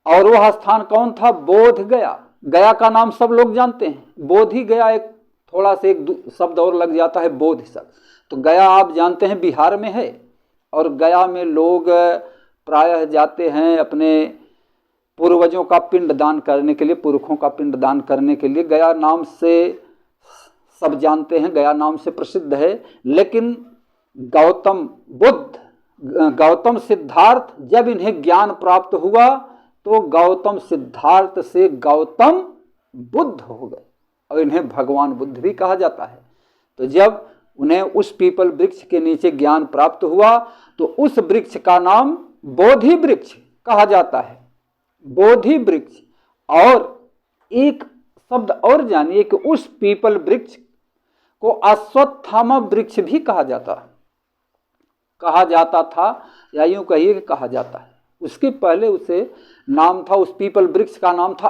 और वह स्थान कौन था? बोध गया। गया का नाम सब लोग जानते हैं। बोध ही गया, एक थोड़ा से एक शब्द और लग जाता है, बोध शब्द। तो गया आप जानते हैं बिहार में है, और गया में लोग प्रायः जाते हैं अपने पूर्वजों का पिंड दान करने के लिए, पुरखों का पिंड दान करने के लिए। गया नाम से सब जानते हैं, गया नाम से प्रसिद्ध है। लेकिन गौतम सिद्धार्थ, जब इन्हें ज्ञान प्राप्त हुआ तो गौतम सिद्धार्थ से गौतम बुद्ध हो गए, और इन्हें भगवान बुद्ध भी कहा जाता है। तो जब उन्हें उस पीपल वृक्ष के नीचे ज्ञान प्राप्त हुआ तो उस वृक्ष का नाम बोधि वृक्ष कहा जाता है। बोधि वृक्ष। और एक शब्द और जानिए कि उस पीपल वृक्ष को अश्वत्थामा वृक्ष भी कहा जाता था, या यूं कहिए कि कहा जाता है। उसके पहले उसे नाम था, उस पीपल वृक्ष का नाम था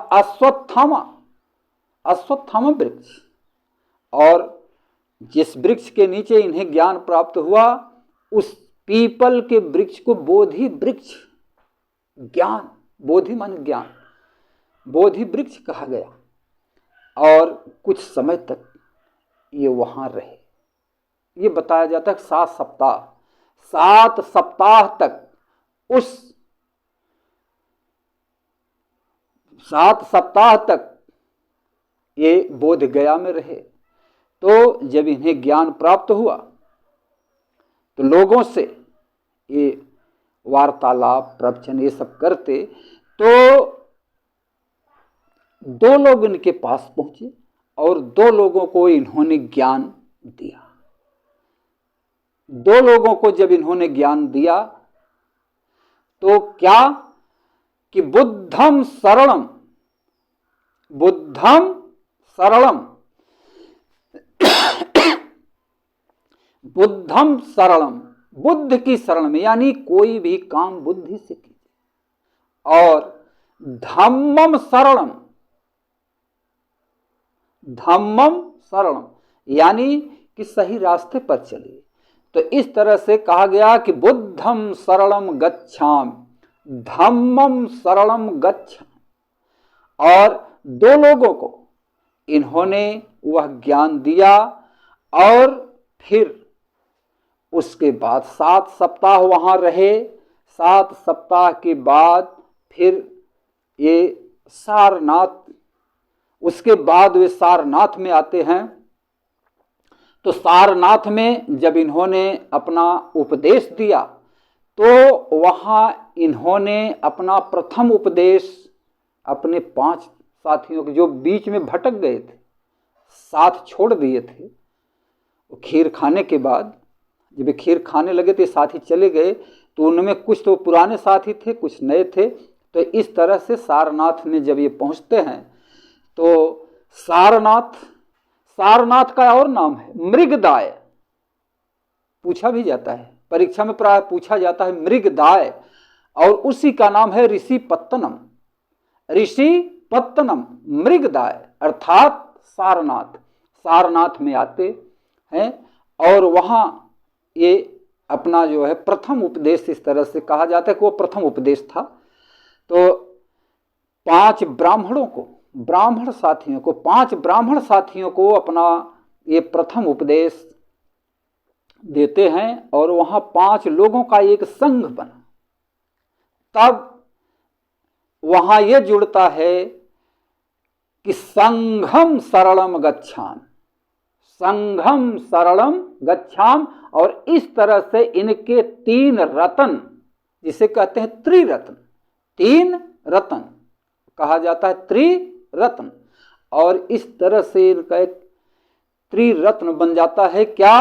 अश्वत्थामा वृक्ष। और जिस वृक्ष के नीचे इन्हें ज्ञान प्राप्त हुआ उस पीपल के वृक्ष को बोधि वृक्ष, ज्ञान, बोधि माने ज्ञान, बोधि वृक्ष कहा गया। और कुछ समय तक ये वहां रहे। ये बताया जाता है 7 सप्ताह तक उस 7 सप्ताह तक ये बोध गया में रहे। तो जब इन्हें ज्ञान प्राप्त हुआ तो लोगों से ये वार्तालाप, प्रवचन ये सब करते, तो 2 लोग इनके पास पहुंचे और 2 लोगों को इन्होंने ज्ञान दिया। 2 लोगों को जब इन्होंने ज्ञान दिया तो क्या कि बुद्धम शरणम, बुद्ध की शरण में, यानी कोई भी काम बुद्धि से कीजिए। और धम्मम शरणम, यानी कि सही रास्ते पर चलिए। तो इस तरह से कहा गया कि बुद्धम शरणम गच्छामि, धम्मम शरणम गच्छामि। और 2 लोगों को इन्होंने वह ज्ञान दिया, और फिर उसके बाद 7 सप्ताह वहां रहे। 7 सप्ताह के बाद फिर ये सारनाथ, उसके बाद वे सारनाथ में आते हैं। तो सारनाथ में जब इन्होंने अपना उपदेश दिया तो वहां इन्होंने अपना प्रथम उपदेश अपने 5 साथियों के, जो बीच में भटक गए थे, साथ छोड़ दिए थे। खीर खाने के बाद जब वे खीर खाने लगे तो साथी चले गए, तो उनमें कुछ तो पुराने साथी थे, कुछ नए थे। तो इस तरह से सारनाथ में जब ये पहुंचते हैं तो सारनाथ का और नाम है मृगदाय। पूछा भी जाता है, परीक्षा में प्राय पूछा जाता है मृगदाय, और उसी का नाम है ऋषिपत्तनम। ऋषि पत्तनम मृगदाय अर्थात सारनाथ, सारनाथ में आते हैं और वहाँ ये अपना जो है प्रथम उपदेश, इस तरह से कहा जाता है कि वो प्रथम उपदेश था। तो 5 ब्राह्मणों को, ब्राह्मण साथियों को, 5 ब्राह्मण साथियों को अपना ये प्रथम उपदेश देते हैं और वहाँ 5 लोगों का एक संघ बना। तब वहाँ ये जुड़ता है कि संघम सरलम गच्छाम, संघम सरलम गच्छाम, और इस तरह से इनके 3 रत्न, जिसे कहते हैं त्रिरत्न, 3 रत्न कहा जाता है, त्रिरत्न, और इस तरह से इनका एक त्रिरत्न बन जाता है। क्या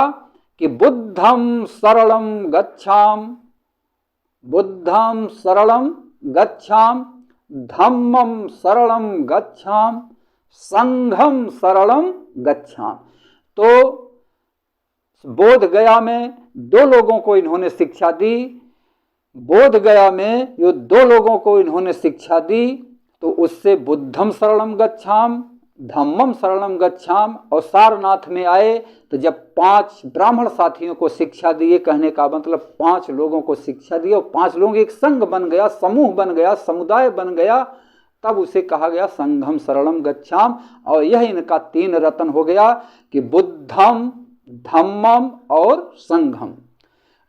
कि बुद्धम सरलम गच्छाम, बुद्धम सरलम गच्छाम, धम्मम सरलम गच्छाम, संघम सरलम गच्छाम। तो बोध गया में 2 लोगों को इन्होंने शिक्षा दी, बोध गया में जो 2 लोगों को इन्होंने शिक्षा दी, तो उससे बुद्धम शरणम गच्छाम, धम्मम शरणम गच्छाम, और सारनाथ में आए तो जब 5 ब्राह्मण साथियों को शिक्षा दिए, कहने का मतलब 5 लोगों को शिक्षा दी और 5 लोगों एक संघ बन गया, समूह बन गया, समुदाय बन गया, तब उसे कहा गया संघम शरणम गच्छाम। और यह इनका 3 रत्न हो गया कि बुद्धम, धम्मम और संघम,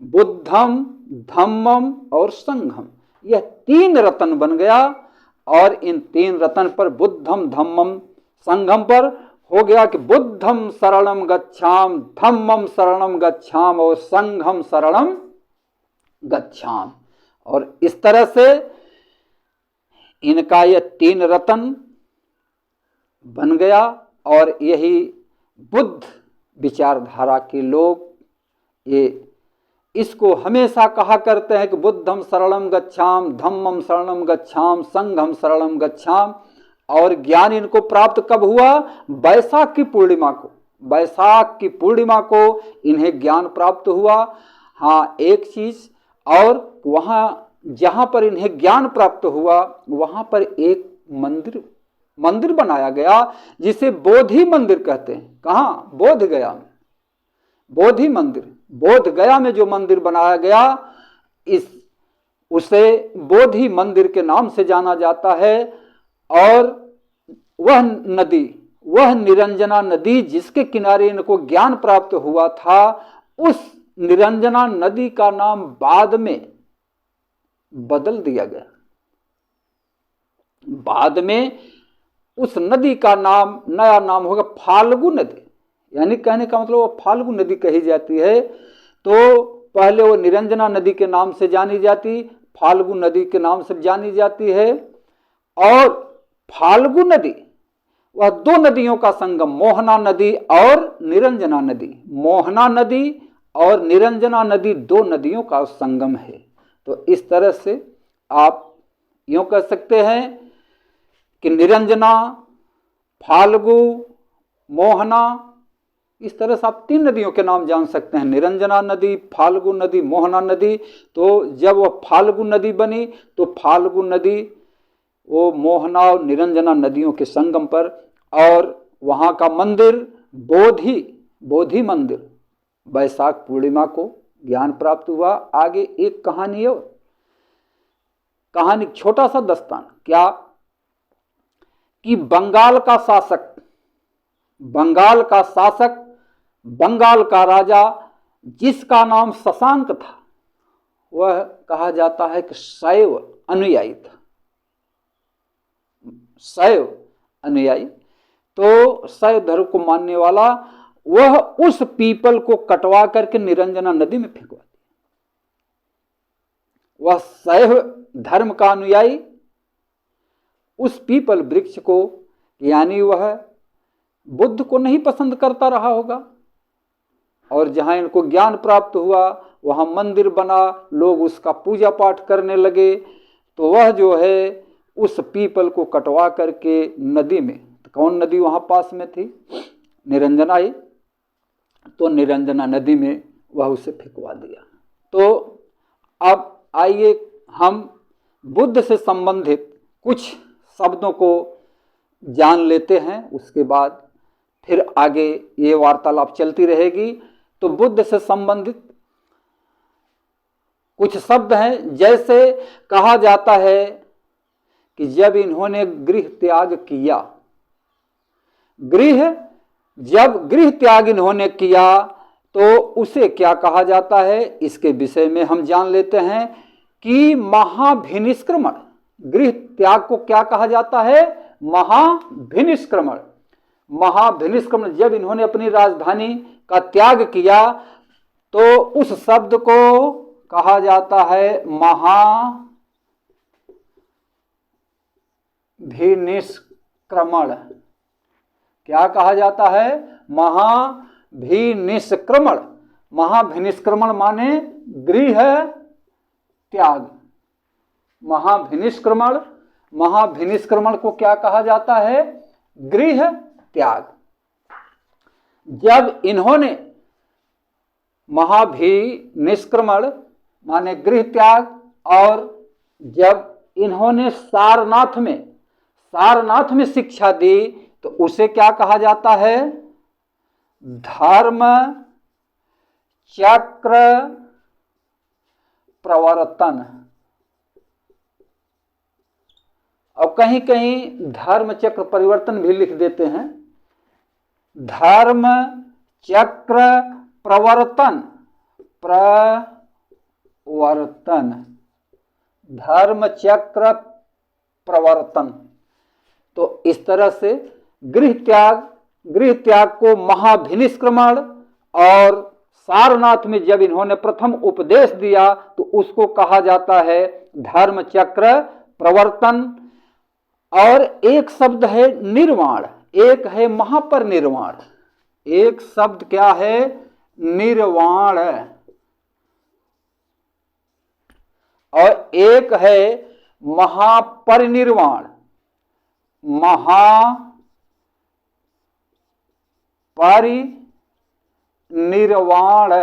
बुद्धम, धम्मम और संघम, यह 3 रत्न बन गया। और इन 3 रत्न पर, बुद्धम, धम्मम, संघम पर हो गया कि बुद्धम शरणम गच्छाम, धम्मम शरणम गच्छाम और संघम शरणम गच्छाम। और इस तरह से इनका यह 3 रत्न बन गया। और यही बुद्ध विचारधारा के लोग ये इसको हमेशा कहा करते हैं कि बुद्धम शरणम गच्छाम, धम्मम शरणम गच्छाम, संघम शरणम गच्छाम। और ज्ञान इनको प्राप्त कब हुआ? बैसाख की पूर्णिमा को, बैसाख की पूर्णिमा को इन्हें ज्ञान प्राप्त हुआ। हाँ, एक चीज और, वहाँ जहाँ पर इन्हें ज्ञान प्राप्त हुआ वहाँ पर एक मंदिर बनाया गया जिसे बोधि मंदिर कहते हैं। कहाँ? बोध गया में, बोधि मंदिर, बोध गया में जो मंदिर बनाया गया, उसे बोधि मंदिर के नाम से जाना जाता है। और वह नदी, वह निरंजना नदी जिसके किनारे इनको ज्ञान प्राप्त हुआ था, उस निरंजना नदी का नाम बाद में बदल दिया गया। बाद में उस नदी का नाम, नया नाम होगा फाल्गु नदी, यानी कहने का मतलब वो फाल्गु नदी कही जाती है। तो पहले वो निरंजना नदी के नाम से जानी जाती, फाल्गु नदी के नाम से जानी जाती है। और फाल्गु नदी वह 2 नदियों का संगम, मोहना नदी और निरंजना नदी, मोहना नदी और निरंजना नदी 2 नदियों का संगम है। तो इस तरह से आप यूँ कह सकते हैं कि निरंजना, फाल्गु, मोहना, इस तरह से आप 3 नदियों के नाम जान सकते हैं, निरंजना नदी, फाल्गु नदी, मोहना नदी। तो जब वह फाल्गु नदी बनी तो फाल्गु नदी वो मोहना और निरंजना नदियों के संगम पर, और वहाँ का मंदिर बोधि मंदिर, बैसाख पूर्णिमा को ज्ञान प्राप्त हुआ। आगे एक कहानी है, कहानी छोटा सा दस्तान, क्या कि बंगाल का शासक, बंगाल का राजा जिसका नाम शशांक था, वह कहा जाता है कि शैव अनुयायी था, शैव अनुयायी। तो शैव धर्म को मानने वाला, वह उस पीपल को कटवा करके निरंजना नदी में फेंकवा दिया। वह शैव धर्म का अनुयायी उस पीपल वृक्ष को, यानी वह बुद्ध को नहीं पसंद करता रहा होगा, और जहाँ इनको ज्ञान प्राप्त हुआ वहाँ मंदिर बना, लोग उसका पूजा पाठ करने लगे। तो वह जो है उस पीपल को कटवा करके नदी में, तो कौन नदी वहाँ पास में थी? निरंजना ही। तो निरंजना नदी में वह उसे फेंकवा दिया। तो अब आइए हम बुद्ध से संबंधित कुछ शब्दों को जान लेते हैं, उसके बाद फिर आगे ये वार्तालाप चलती रहेगी। तो बुद्ध से संबंधित कुछ शब्द हैं, जैसे कहा जाता है कि जब इन्होंने गृह त्याग किया, जब गृह त्याग इन्होंने किया तो उसे क्या कहा जाता है, इसके विषय में हम जान लेते हैं कि महाभिनिष्क्रमण। गृह त्याग को क्या कहा जाता है, महाभिनिष्क्रमण। महाभिनिष्क्रमण, जब इन्होंने अपनी राजधानी का त्याग किया तो उस शब्द को कहा जाता है महाभिनिष्क्रमण। क्या कहा जाता है, महाभिनिष्क्रमण। महाभिनिष्क्रमण माने गृह त्याग। महाभिनिष्क्रमण को क्या कहा जाता है, गृह त्याग। जब इन्होंने महाभिनिष्क्रमण माने गृह त्याग, और जब इन्होंने सारनाथ में शिक्षा दी तो उसे क्या कहा जाता है, धर्म चक्र प्रवर्तन। और कहीं कहीं धर्म चक्र परिवर्तन भी लिख देते हैं। धर्म चक्र प्रवर्तन, धर्म चक्र प्रवर्तन। तो इस तरह से गृह त्याग को महाभिनिष्क्रमण, और सारनाथ में जब इन्होंने प्रथम उपदेश दिया तो उसको कहा जाता है धर्म चक्र प्रवर्तन। और एक शब्द है निर्वाण, एक है महापरिनिर्वाण। एक शब्द क्या है, निर्वाण, और एक है महापरिनिर्वाण। महापरिनिर्वाण,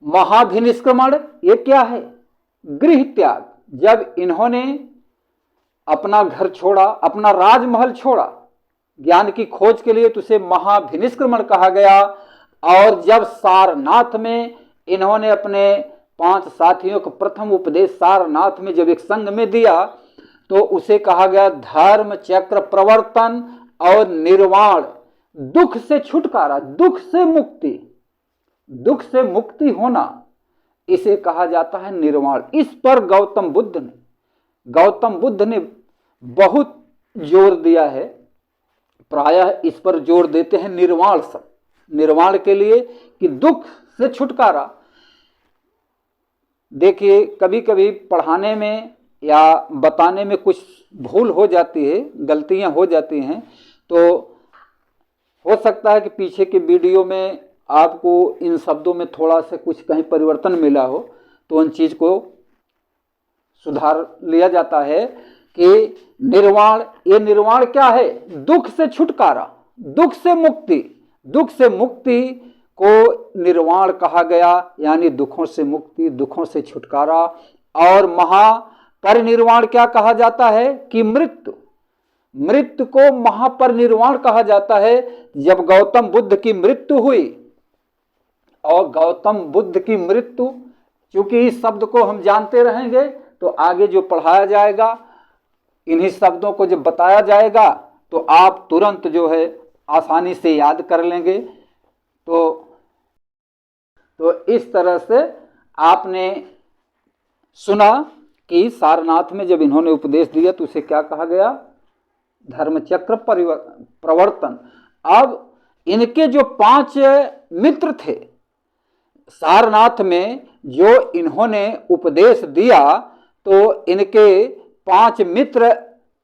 महाभिनिष्क्रमण ये क्या है, गृह त्याग। जब इन्होंने अपना घर छोड़ा, अपना राजमहल छोड़ा ज्ञान की खोज के लिए, तो उसे महाभिनिष्क्रमण कहा गया। और जब सारनाथ में इन्होंने अपने 5 साथियों को प्रथम उपदेश सारनाथ में जब एक संघ में दिया तो उसे कहा गया धर्म चक्र प्रवर्तन और निर्वाण। दुख से छुटकारा, दुख से मुक्ति होना, इसे कहा जाता है निर्वाण। इस पर गौतम बुद्ध ने बहुत जोर दिया है। प्रायः इस पर जोर देते हैं निर्वाण के लिए, कि दुख से छुटकारा। देखिए कभी कभी पढ़ाने में या बताने में कुछ भूल हो जाती है, गलतियां हो जाती हैं, तो हो सकता है कि पीछे के वीडियो में आपको इन शब्दों में थोड़ा सा कुछ कहीं परिवर्तन मिला हो, तो उन चीज़ को सुधार लिया जाता है कि निर्वाण, ये निर्वाण क्या है, दुख से छुटकारा, दुख से मुक्ति को निर्वाण कहा गया, यानी दुखों से मुक्ति, दुखों से छुटकारा। और महापरिनिर्वाण क्या कहा जाता है कि मृत्यु को महापरिनिर्वाण कहा जाता है। जब गौतम बुद्ध की मृत्यु हुई, और गौतम बुद्ध की मृत्यु, क्योंकि इस शब्द को हम जानते रहेंगे तो आगे जो पढ़ाया जाएगा, इन्हीं शब्दों को जब बताया जाएगा तो आप तुरंत जो है आसानी से याद कर लेंगे। तो इस तरह से आपने सुना कि सारनाथ में जब इन्होंने उपदेश दिया तो उसे क्या कहा गया, धर्मचक्र प्रवर्तन। अब इनके जो 5 मित्र थे सारनाथ में, जो इन्होंने उपदेश दिया, तो इनके 5 मित्र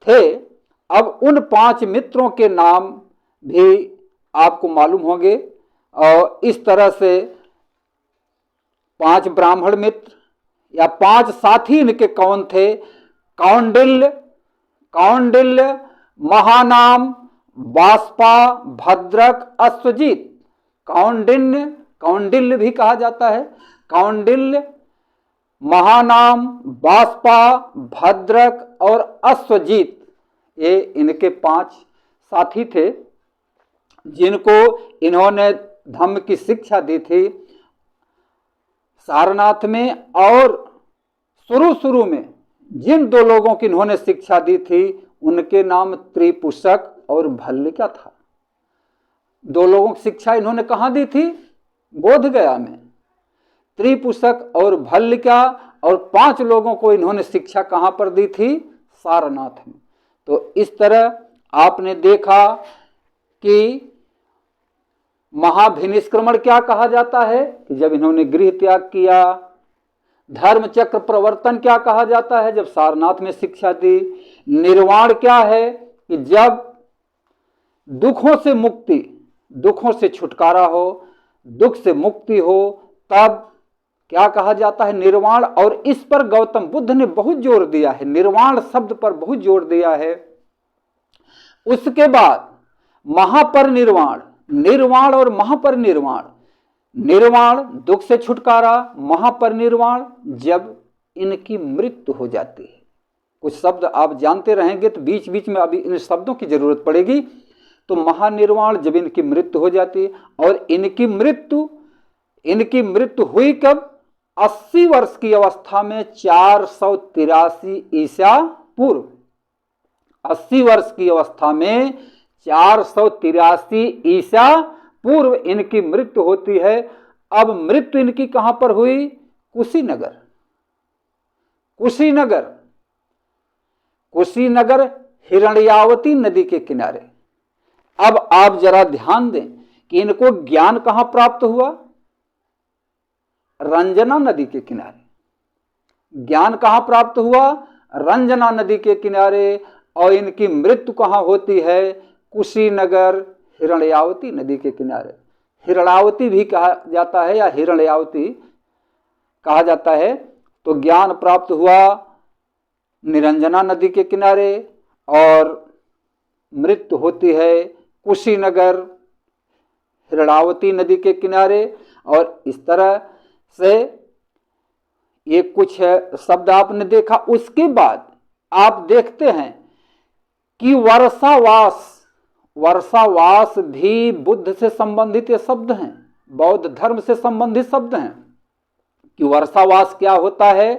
थे। अब उन 5 मित्रों के नाम भी आपको मालूम होंगे। और इस तरह से 5 ब्राह्मण मित्र या 5 साथी इनके कौन थे, कौंडिल्य, महानाम, बाष्पा, भद्रक, अश्वजीत। कौंडिल्य भी कहा जाता है, कौंडिल्य, महानाम, बाष्पा, भद्रक और अश्वजीत, ये इनके 5 साथी थे जिनको इन्होंने धम्म की शिक्षा दी थी सारनाथ में। और शुरू में जिन 2 लोगों की इन्होंने शिक्षा दी थी उनके नाम त्रिपुषक और भल्लिका था। 2 लोगों की शिक्षा इन्होंने कहाँ दी थी? बोधगया में। त्रिपुषक और भल्लिका, और 5 लोगों को इन्होंने शिक्षा कहाँ पर दी थी? सारनाथ में। तो इस तरह आपने देखा कि महाभिनिष्क्रमण क्या कहा जाता है कि जब इन्होंने गृह त्याग किया। धर्म चक्र प्रवर्तन क्या कहा जाता है? जब सारनाथ में शिक्षा दी। निर्वाण क्या है कि जब दुखों से मुक्ति, दुखों से छुटकारा हो, दुख से मुक्ति हो, तब क्या कहा जाता है? निर्वाण। और इस पर गौतम बुद्ध ने बहुत जोर दिया है, निर्वाण शब्द पर बहुत जोर दिया है। उसके बाद महापरिनिर्वाण, निर्वाण और महापरिनिर्वाण। निर्वाण दुख से छुटकारा, महापरिनिर्वाण जब इनकी मृत्यु हो जाती है। कुछ शब्द आप जानते रहेंगे तो बीच बीच में अभी इन शब्दों की जरूरत पड़ेगी। तो महानिर्वाण जब इनकी मृत्यु हो जाती है, और इनकी मृत्यु हुई कब? 80 वर्ष की अवस्था में, 483 ईसा पूर्व। 80 वर्ष की अवस्था में 483 ईसा पूर्व इनकी मृत्यु होती है। अब मृत्यु इनकी कहां पर हुई? कुशीनगर। कुशीनगर हिरण्यावती नदी के किनारे। अब आप जरा ध्यान दें कि इनको ज्ञान कहां प्राप्त हुआ? रंजना नदी के किनारे। ज्ञान कहां प्राप्त हुआ? रंजना नदी के किनारे। और इनकी मृत्यु कहां होती है? कुशीनगर हिरण्यावती नदी के किनारे। हिरणावती भी कहा जाता है या हिरण्यावती कहा जाता है। तो ज्ञान प्राप्त हुआ निरंजना नदी के किनारे और मृत्यु होती है कुशीनगर हिरणावती नदी के किनारे। और इस तरह से ये कुछ शब्द आपने देखा। उसके बाद आप देखते हैं कि वर्षावास भी बुद्ध से संबंधित ये शब्द हैं, बौद्ध धर्म से संबंधित शब्द हैं। कि वर्षावास क्या होता है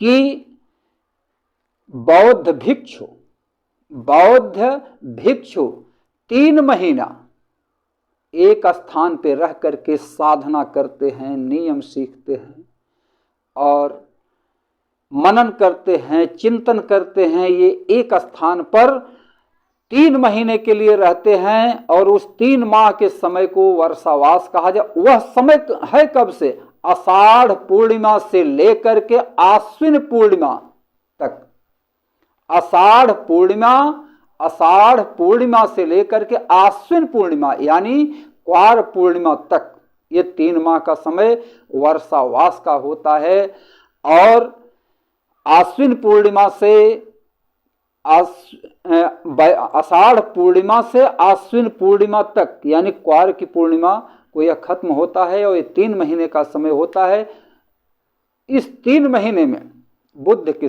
कि बौद्ध भिक्षु 3 महीना एक स्थान पे रह करके साधना करते हैं, नियम सीखते हैं और मनन करते हैं, चिंतन करते हैं। ये एक स्थान पर 3 महीने के लिए रहते हैं और उस 3 माह के समय को वर्षावास कहा जाए। वह समय है कब से? आषाढ़ पूर्णिमा से लेकर के आश्विन पूर्णिमा तक। आषाढ़ पूर्णिमा से लेकर के आश्विन पूर्णिमा यानी क्वार पूर्णिमा तक, ये 3 माह का समय वर्षावास का होता है। और आश्विन पूर्णिमा से आषाढ़ पूर्णिमा से आश्विन पूर्णिमा तक यानी क्वार की पूर्णिमा को यह खत्म होता है और ये 3 महीने का समय होता है। इस 3 महीने में बुद्ध के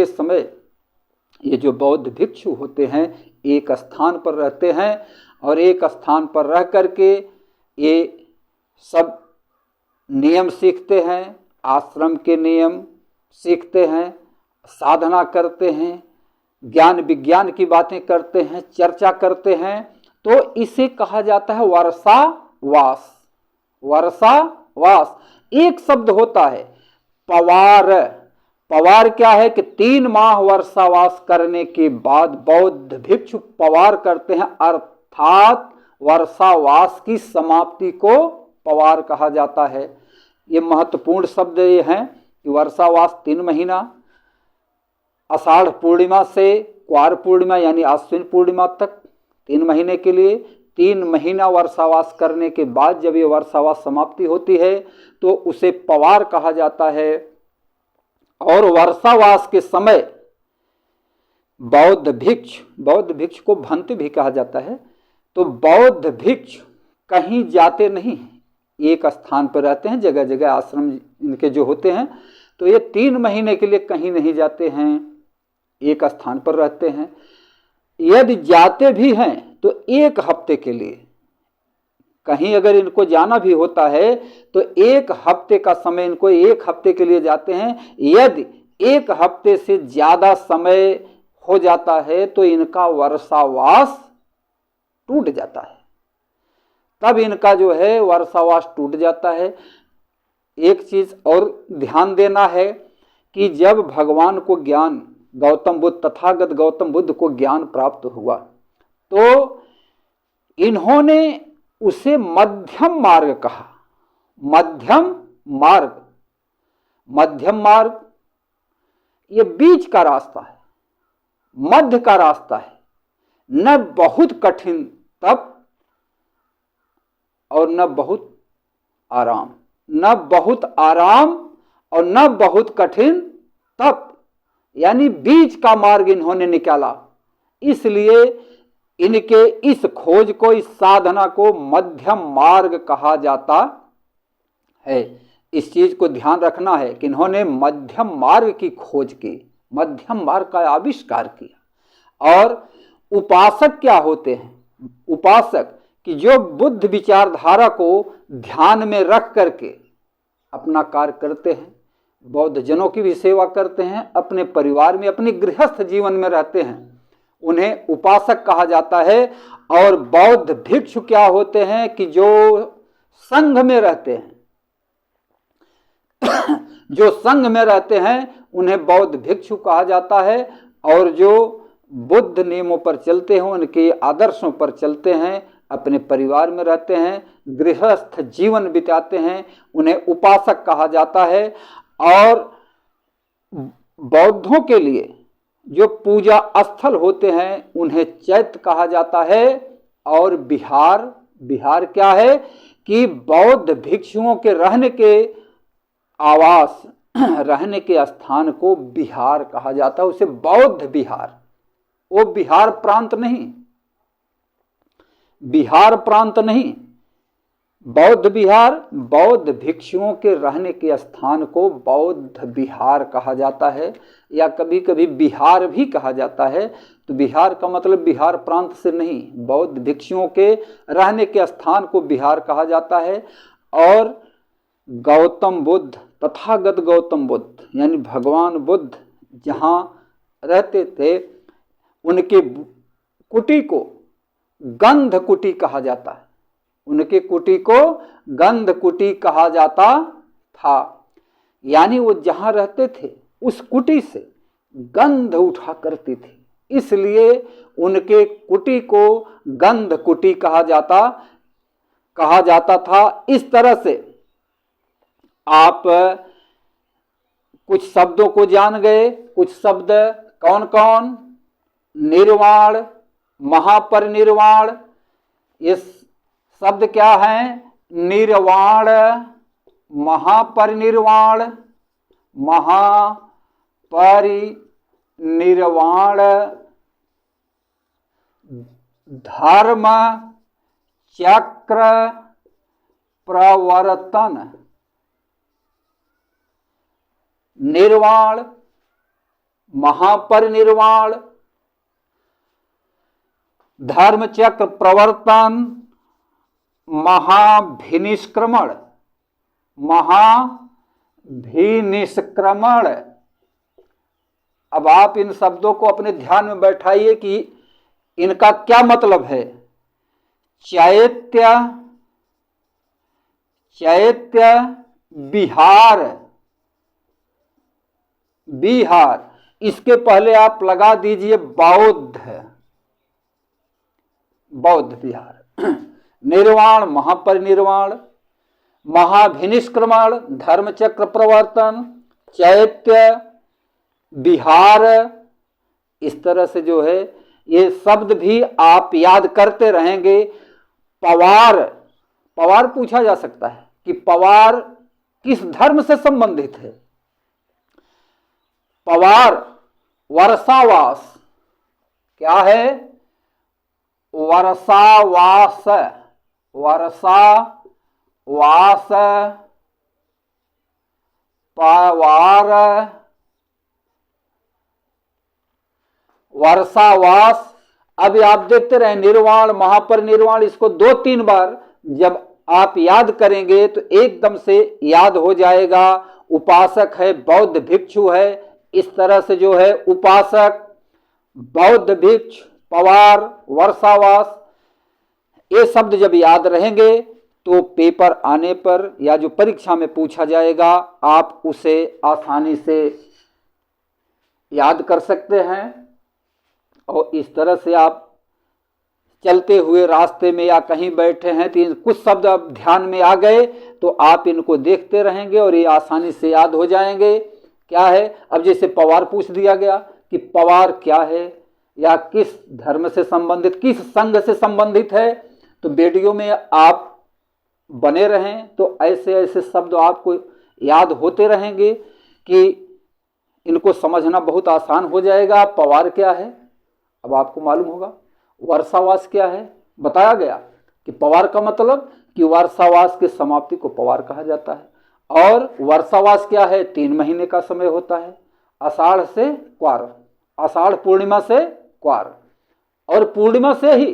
समय ये जो बौद्ध भिक्षु होते हैं एक स्थान पर रहते हैं और एक स्थान पर रह करके ये सब नियम सीखते हैं, आश्रम के नियम सीखते हैं, साधना करते हैं, ज्ञान विज्ञान की बातें करते हैं, चर्चा करते हैं। तो इसे कहा जाता है वर्षावास। एक शब्द होता है पवार क्या है कि 3 माह वर्षावास करने के बाद बौद्ध भिक्षु पवार करते हैं, अर्थात वर्षावास की समाप्ति को पवार कहा जाता है। ये महत्वपूर्ण शब्द ये हैं कि वर्षावास 3 महीना, आषाढ़ पूर्णिमा से क्वार पूर्णिमा यानी आश्विन पूर्णिमा तक 3 महीने के लिए, 3 महीना वर्षावास करने के बाद जब ये वर्षावास समाप्ति होती है तो उसे पवार कहा जाता है। और वर्षावास के समय बौद्ध भिक्षु को भंत भी कहा जाता है। तो बौद्ध भिक्षु कहीं जाते नहीं हैं, एक स्थान पर रहते हैं, जगह जगह आश्रम इनके जो होते हैं। तो ये 3 महीने के लिए कहीं नहीं जाते हैं, एक स्थान पर रहते हैं। यदि जाते भी हैं तो 1 हफ्ते के लिए, कहीं अगर इनको जाना भी होता है तो 1 हफ्ते का समय, इनको 1 हफ्ते के लिए जाते हैं। यदि 1 हफ्ते से ज्यादा समय हो जाता है तो इनका वर्षावास टूट जाता है, तब इनका जो है वर्षावास टूट जाता है। एक चीज और ध्यान देना है कि जब भगवान को ज्ञान, गौतम बुद्ध, तथागत गौतम बुद्ध को ज्ञान प्राप्त हुआ तो इन्होंने उसे मध्यम मार्ग कहा। मध्यम मार्ग, मध्यम मार्ग ये बीच का रास्ता है, मध्य का रास्ता है, न बहुत कठिन तप और न बहुत आराम, न बहुत आराम और न बहुत कठिन तप, यानी बीच का मार्ग इन्होंने निकाला। इसलिए इनके इस खोज को, इस साधना को मध्यम मार्ग कहा जाता है। इस चीज को ध्यान रखना है कि इन्होंने मध्यम मार्ग की खोज की, मध्यम मार्ग का आविष्कार किया। और उपासक क्या होते हैं? उपासक कि जो बुद्ध विचारधारा को ध्यान में रख करके अपना कार्य करते हैं, बौद्ध जनों की भी सेवा करते हैं, अपने परिवार में, अपने गृहस्थ जीवन में रहते हैं, उन्हें उपासक कहा जाता है। और बौद्ध भिक्षु क्या होते हैं कि जो संघ में रहते हैं, जो संघ में रहते हैं उन्हें बौद्ध भिक्षु कहा जाता है। और जो बुद्ध नियमों पर चलते हैं, उनके आदर्शों पर चलते हैं, अपने परिवार में रहते हैं, गृहस्थ जीवन बिताते हैं, उन्हें उपासक कहा जाता है। और बौद्धों के लिए जो पूजा स्थल होते हैं उन्हें चैत्य कहा जाता है। और विहार, विहार क्या है कि बौद्ध भिक्षुओं के रहने के आवास, रहने के स्थान को विहार कहा जाता है, उसे बौद्ध विहार। वो बिहार प्रांत नहीं, बिहार प्रांत नहीं, बौद्ध विहार, बौद्ध भिक्षुओं के रहने के स्थान को बौद्ध विहार कहा जाता है, या कभी कभी बिहार भी कहा जाता है। तो बिहार का मतलब बिहार प्रांत से नहीं, बौद्ध भिक्षुओं के रहने के स्थान को बिहार कहा जाता है। और गौतम बुद्ध, तथागत गौतम बुद्ध यानी भगवान बुद्ध जहाँ रहते थे, उनके कुटी को गंध कुटी कहा जाता है, उनके कुटी को गंध कुटी कहा जाता था। यानी वो जहां रहते थे उस कुटी से गंध उठा करती थी, इसलिए उनके कुटी को गंध कुटी कहा जाता था। इस तरह से आप कुछ शब्दों को जान गए। कुछ शब्द कौन कौन? निर्वाण, महापरिनिर्वाण, ये शब्द क्या है? निर्वाण, महापरिनिर्वाण, महापरिनिर्वाण, धर्म चक्र प्रवर्तन। निर्वाण, महापरिनिर्वाण, धर्म चक्र प्रवर्तन, महाभिनिष्क्रमण, महाभिनिष्क्रमण। अब आप इन शब्दों को अपने ध्यान में बैठाइए कि इनका क्या मतलब है। चैत्य, चैत्य बिहार, बिहार। इसके पहले आप लगा दीजिए बौद्ध, बौद्ध विहार। निर्वाण, महापरिनिर्वाण, महाभिनिष्क्रमण, धर्मचक्र प्रवर्तन, चैत्य बिहार। इस तरह से जो है ये शब्द भी आप याद करते रहेंगे। पवार, पवार पूछा जा सकता है कि पवार किस धर्म से संबंधित है। पवार वर्षावास क्या है? वर्षावास, वर्षावास, वास पवार वर्षावास। अभी आप देखते रहे निर्वाण महापरिनिर्वाण, इसको 2-3 बार जब आप याद करेंगे तो एकदम से याद हो जाएगा। उपासक है, बौद्ध भिक्षु है, इस तरह से जो है उपासक, बौद्ध भिक्षु, पवार, वर्षावास, ये शब्द जब याद रहेंगे तो पेपर आने पर या जो परीक्षा में पूछा जाएगा आप उसे आसानी से याद कर सकते हैं। और इस तरह से आप चलते हुए रास्ते में या कहीं बैठे हैं तो कुछ शब्द अब ध्यान में आ गए तो आप इनको देखते रहेंगे और ये आसानी से याद हो जाएंगे। क्या है, अब जैसे पवार पूछ दिया गया कि पवार क्या है या किस धर्म से संबंधित, किस संघ से संबंधित है, तो वीडियो में आप बने रहें तो ऐसे ऐसे शब्द आपको याद होते रहेंगे कि इनको समझना बहुत आसान हो जाएगा। पवार क्या है अब आपको मालूम होगा, वर्षावास क्या है बताया गया कि पवार का मतलब कि वर्षावास की समाप्ति को पवार कहा जाता है। और वर्षावास क्या है, 3 महीने का समय होता है, आषाढ़ से क्वार, आषाढ़ पूर्णिमा से क्वार, और पूर्णिमा से ही,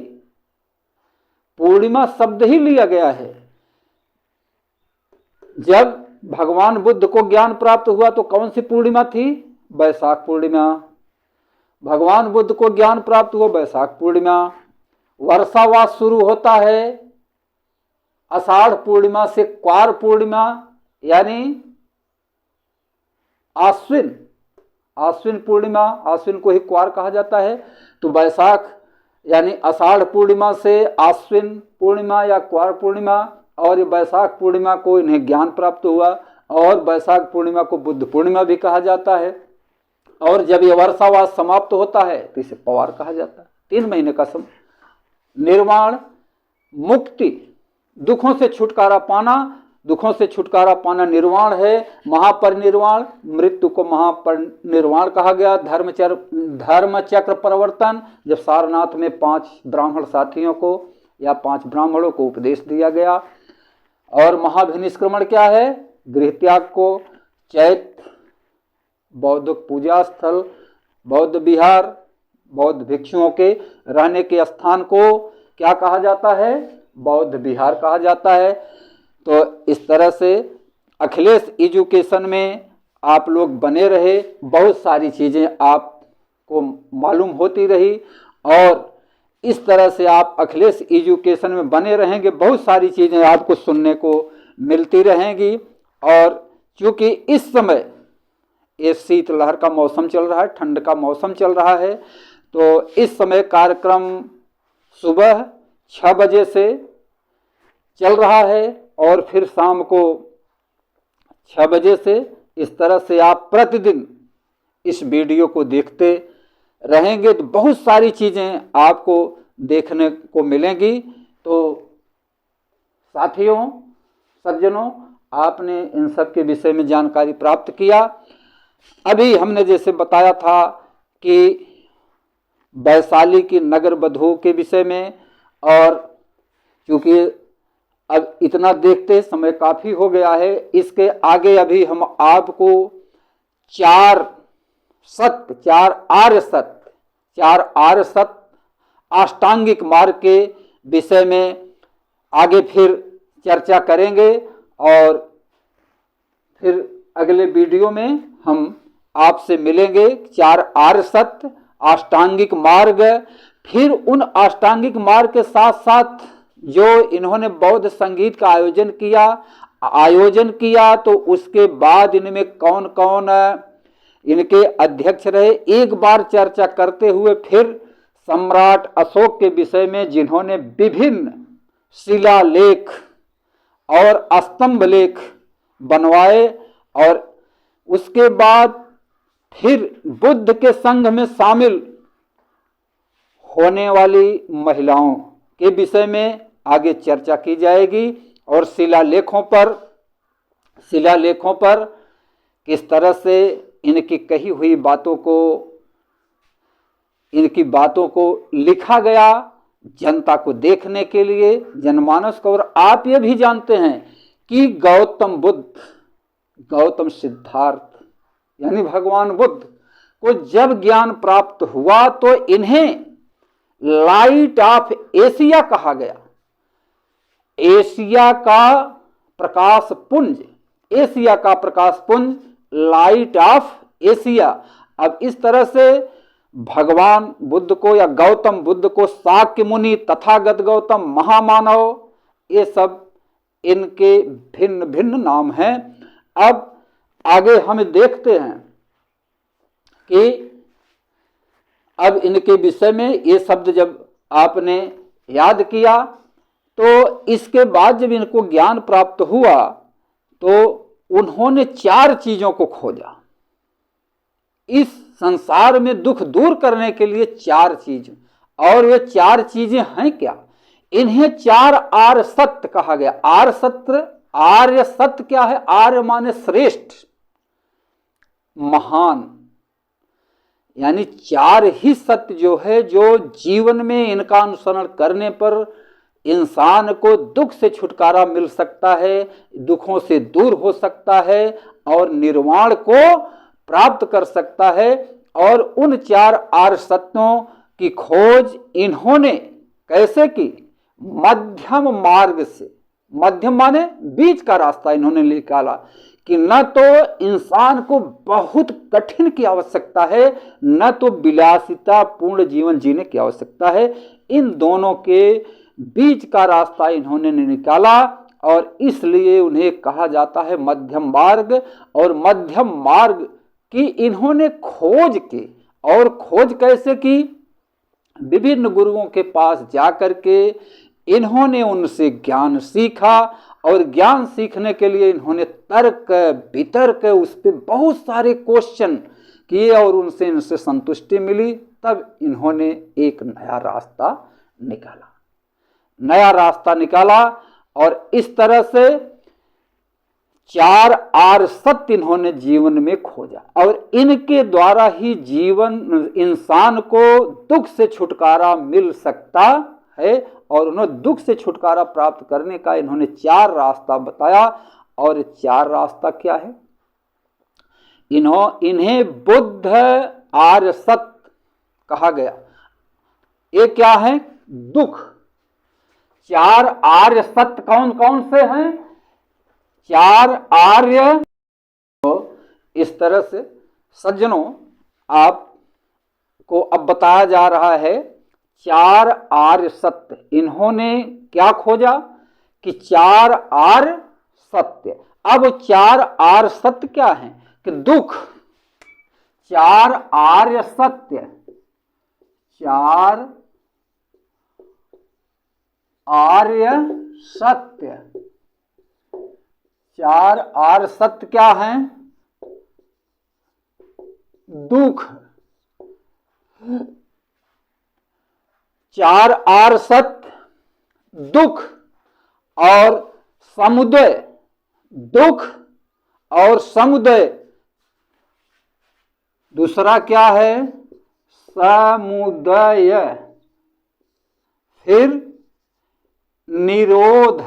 पूर्णिमा शब्द ही लिया गया है। जब भगवान बुद्ध को ज्ञान प्राप्त हुआ तो कौन सी पूर्णिमा थी, बैसाख पूर्णिमा। भगवान बुद्ध को ज्ञान प्राप्त हुआ बैसाख पूर्णिमा। वर्षावास शुरू होता है आषाढ़ पूर्णिमा से क्वार पूर्णिमा यानी आश्विन, आश्विन पूर्णिमा, आश्विन को ही क्वार कहा जाता है। तो बैसाख यानी आषाढ़ पूर्णिमा से आश्विन पूर्णिमा या क्वार पूर्णिमा, और बैसाख पूर्णिमा को इन्हें ज्ञान प्राप्त हुआ और बैसाख पूर्णिमा को बुद्ध पूर्णिमा भी कहा जाता है। और जब ये वर्षावास समाप्त होता है तो इसे पवार कहा जाता है। 3 महीने का समय। निर्वाण मुक्ति, दुखों से छुटकारा पाना, दुखों से छुटकारा पाना निर्वाण है। महापरिनिर्वाण, मृत्यु को महापरिनिर्वाण कहा गया। धर्मचक्र परिवर्तन, जब सारनाथ में 5 ब्राह्मण साथियों को या 5 ब्राह्मणों को उपदेश दिया गया। और महाभिनिष्क्रमण क्या है, गृह त्याग को। चैत्य बौद्ध पूजा स्थल, बौद्ध विहार, बौद्ध भिक्षुओं के रहने के स्थान को क्या कहा जाता है, बौद्ध विहार कहा जाता है। तो इस तरह से अखिलेश एजुकेशन में आप लोग बने रहे, बहुत सारी चीज़ें आपको मालूम होती रही और इस तरह से आप अखिलेश एजुकेशन में बने रहेंगे, बहुत सारी चीज़ें आपको सुनने को मिलती रहेंगी। और चूँकि इस समय ये शीतलहर का मौसम चल रहा है, ठंड का मौसम चल रहा है, तो इस समय कार्यक्रम सुबह 6 बजे से चल रहा है और फिर शाम को 6 बजे से। इस तरह से आप प्रतिदिन इस वीडियो को देखते रहेंगे तो बहुत सारी चीज़ें आपको देखने को मिलेंगी। तो साथियों, सज्जनों, आपने इन सब के विषय में जानकारी प्राप्त किया। अभी हमने जैसे बताया था कि वैशाली की नगर वधू के विषय में, और चूँकि अब इतना देखते समय काफ़ी हो गया है, इसके आगे अभी हम आपको 4 आर्य सत्य अष्टांगिक मार्ग के विषय में आगे फिर चर्चा करेंगे। और फिर अगले वीडियो में हम आपसे मिलेंगे। 4 आर्य सत्य अष्टांगिक मार्ग, फिर उन अष्टांगिक मार्ग के साथ साथ जो इन्होंने बौद्ध संगीत का आयोजन किया तो उसके बाद इनमें कौन कौन इनके अध्यक्ष रहे, एक बार चर्चा करते हुए फिर सम्राट अशोक के विषय में, जिन्होंने विभिन्न शिलालेख और स्तंभ लेख बनवाए। और उसके बाद फिर बुद्ध के संघ में शामिल होने वाली महिलाओं के विषय में आगे चर्चा की जाएगी। और शिलालेखों पर किस तरह से इनकी कही हुई बातों को, इनकी बातों को लिखा गया जनता को देखने के लिए, जनमानस को। और आप ये भी जानते हैं कि गौतम बुद्ध, गौतम सिद्धार्थ यानी भगवान बुद्ध को जब ज्ञान प्राप्त हुआ तो इन्हें लाइट ऑफ एशिया कहा गया। एशिया का प्रकाश पुंज, एशिया का प्रकाश पुंज, लाइट ऑफ एशिया। अब इस तरह से भगवान बुद्ध को या गौतम बुद्ध को शाक्य मुनि, तथागत गौतम, महामानव, ये सब इनके भिन्न भिन्न नाम हैं। अब आगे हम देखते हैं कि अब इनके विषय में ये शब्द जब आपने याद किया तो इसके बाद जब इनको ज्ञान प्राप्त हुआ तो उन्होंने 4 चीजों को खोजा। इस संसार में दुख दूर करने के लिए 4 चीज, और वे 4 चीजें हैं क्या? इन्हें 4 आर्य सत्य कहा गया। आर्य सत्य, आर्य सत्य क्या है? आर्य माने श्रेष्ठ, महान, यानी 4 ही सत्य जो है, जो जीवन में इनका अनुसरण करने पर इंसान को दुख से छुटकारा मिल सकता है, दुखों से दूर हो सकता है और निर्वाण को प्राप्त कर सकता है। और उन 4 आर्य सत्यों की खोज इन्होंने कैसे की? मध्यम मार्ग से। मध्यम माने बीच का रास्ता इन्होंने निकाला कि न तो इंसान को बहुत कठिन की आवश्यकता है, न तो विलासिता पूर्ण जीवन जीने की आवश्यकता है। इन दोनों के बीच का रास्ता इन्होंने निकाला और इसलिए उन्हें कहा जाता है मध्यम मार्ग। और मध्यम मार्ग की इन्होंने खोज की। और खोज कैसे की? विभिन्न गुरुओं के पास जाकर के इन्होंने उनसे ज्ञान सीखा और ज्ञान सीखने के लिए इन्होंने तर्क वितर्क, उस पर बहुत सारे क्वेश्चन किए और इनसे संतुष्टि मिली। तब इन्होंने एक नया रास्ता निकाला, नया रास्ता निकाला। और इस तरह से 4 आर्य सत्य इन्होंने जीवन में खोजा और इनके द्वारा ही जीवन इंसान को दुख से छुटकारा मिल सकता है। और उन्होंने दुख से छुटकारा प्राप्त करने का इन्होंने 4 रास्ता बताया। और 4 रास्ता क्या है? इन्हें बुद्ध आर्य सत्य कहा गया। ये क्या है? दुख। 4 आर्य सत्य कौन कौन से हैं? 4 आर्य। तो इस तरह से सज्जनों, आपको अब बताया जा रहा है 4 आर्य सत्य। इन्होंने क्या खोजा कि 4 आर्य सत्य। अब 4 आर्य सत्य क्या है? कि दुख। 4 आर्य सत्य, 4 आर्य सत्य। 4 आर्य सत्य क्या हैं? दुख। 4 आर्य सत्य, दुख और समुदय। दुख और समुदय। दूसरा क्या है? समुदय। फिर निरोध,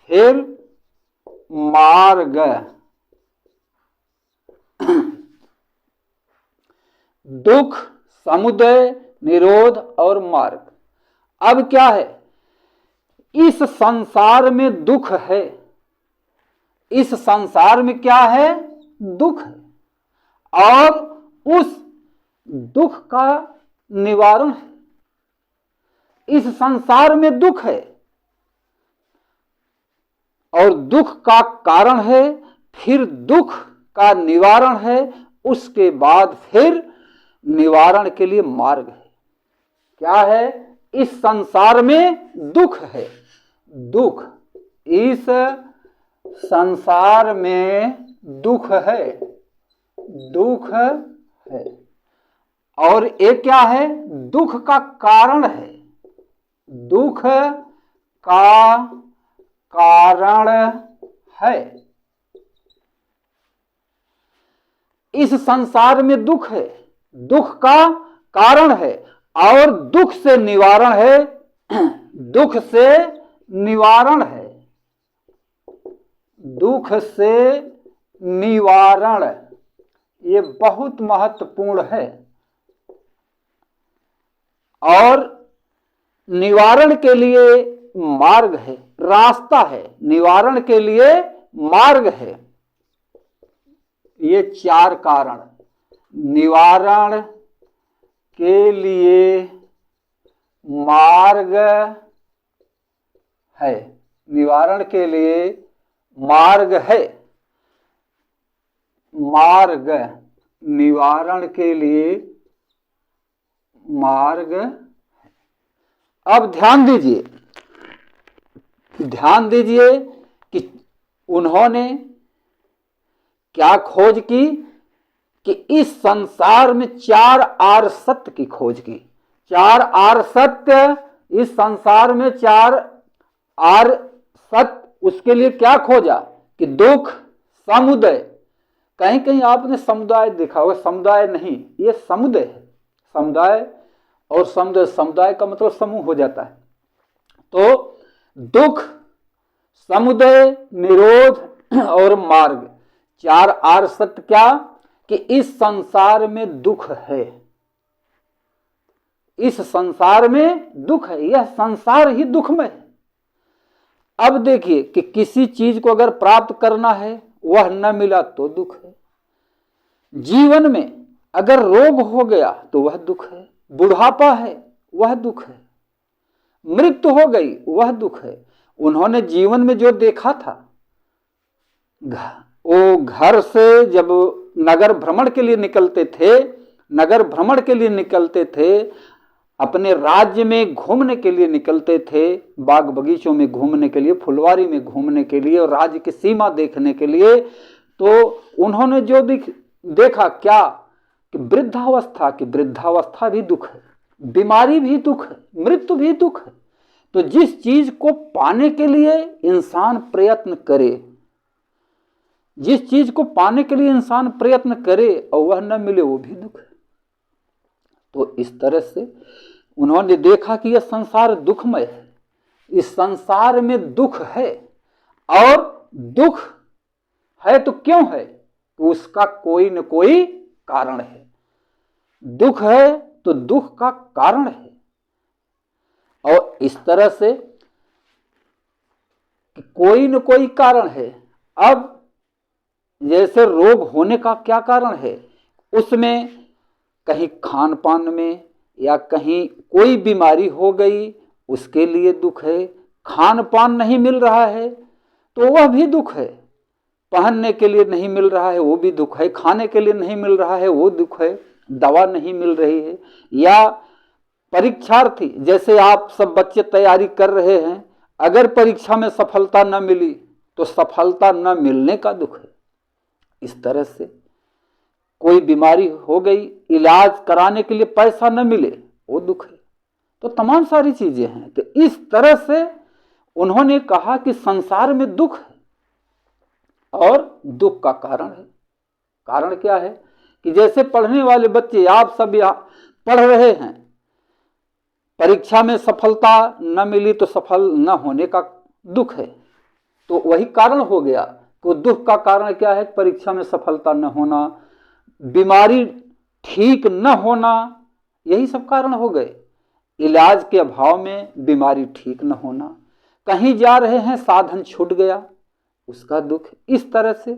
फिर मार्ग। दुख, समुदय, निरोध और मार्ग। अब क्या है? इस संसार में दुख है। इस संसार में क्या है? दुख है और उस दुख का निवारण है। इस संसार में दुख है और दुख का कारण है, फिर दुख का निवारण है, उसके बाद फिर निवारण के लिए मार्ग है। क्या है? इस संसार में दुख है। दुख, इस संसार में दुख है, दुख है। और ये क्या है? दुख का कारण है। दुख का कारण है। इस संसार में दुख है, दुख का कारण है और दुख से निवारण है दुख से निवारण है, दुख से निवारण, ये बहुत महत्वपूर्ण है। और निवारण के लिए मार्ग है, रास्ता है, निवारण के लिए मार्ग है। ये 4 कारण निवारण के लिए मार्ग है, निवारण के लिए मार्ग है, मार्ग, निवारण के लिए मार्ग। अब ध्यान दीजिए, ध्यान दीजिए कि उन्होंने क्या खोज की कि इस संसार में 4 आर्य सत्य की खोज की। 4 आर्य सत्य, इस संसार में 4 आर्य सत्य, उसके लिए क्या खोजा कि दुख, समुदय, कहीं कहीं आपने समुदाय देखा होगा, समुदाय नहीं, ये समुदय है। समुदाय और समुदाय, समुदाय का मतलब समूह हो जाता है। तो दुख, समुदय, निरोध और मार्ग, 4 आर्य सत्य क्या कि इस संसार में दुख है, इस संसार में दुख है, यह संसार ही दुखमय है। अब देखिए कि किसी चीज को अगर प्राप्त करना है, वह न मिला तो दुख है। जीवन में अगर रोग हो गया तो वह दुख है, बुढ़ापा है वह दुख है, मृत्यु हो गई वह दुख है। उन्होंने जीवन में जो देखा था, वो घर से जब नगर भ्रमण के लिए निकलते थे, नगर भ्रमण के लिए निकलते थे, अपने राज्य में घूमने के लिए निकलते थे, बाग बगीचों में घूमने के लिए, फुलवारी में घूमने के लिए और राज्य की सीमा देखने के लिए, तो उन्होंने जो देखा क्या कि वृद्धावस्था, की वृद्धावस्था भी दुख है, बीमारी भी दुख है, मृत्यु भी दुख है। तो जिस चीज को पाने के लिए इंसान प्रयत्न करे, जिस चीज को पाने के लिए इंसान प्रयत्न करे और वह न मिले, वो भी दुख है। तो इस तरह से उन्होंने देखा कि यह संसार दुखमय है, इस संसार में दुख है, और दुख है तो क्यों है, तो उसका कोई न कोई कारण है। दुख है तो दुख का कारण है। और इस तरह से कि कोई न कोई कारण है। अब जैसे रोग होने का क्या कारण है, उसमें कहीं खान पान में या कहीं कोई बीमारी हो गई, उसके लिए दुख है। खान पान नहीं मिल रहा है तो वह भी दुख है, पहनने के लिए नहीं मिल रहा है वो भी दुख है, खाने के लिए नहीं मिल रहा है वो दुख है, दवा नहीं मिल रही है। या परीक्षार्थी, जैसे आप सब बच्चे तैयारी कर रहे हैं, अगर परीक्षा में सफलता न मिली तो सफलता न मिलने का दुख है। इस तरह से कोई बीमारी हो गई, इलाज कराने के लिए पैसा न मिले, वो दुख है। तो तमाम सारी चीजें हैं। तो इस तरह से उन्होंने कहा कि संसार में दुख है और दुख का कारण है। कारण क्या है कि जैसे पढ़ने वाले बच्चे, आप सब यहाँ पढ़ रहे हैं, परीक्षा में सफलता न मिली तो सफल न होने का दुख है। तो वही कारण हो गया। तो दुख का कारण क्या है, परीक्षा में सफलता न होना, बीमारी ठीक न होना, यही सब कारण हो गए। इलाज के अभाव में बीमारी ठीक न होना, कहीं जा रहे हैं साधन छूट गया, उसका दुख। इस तरह से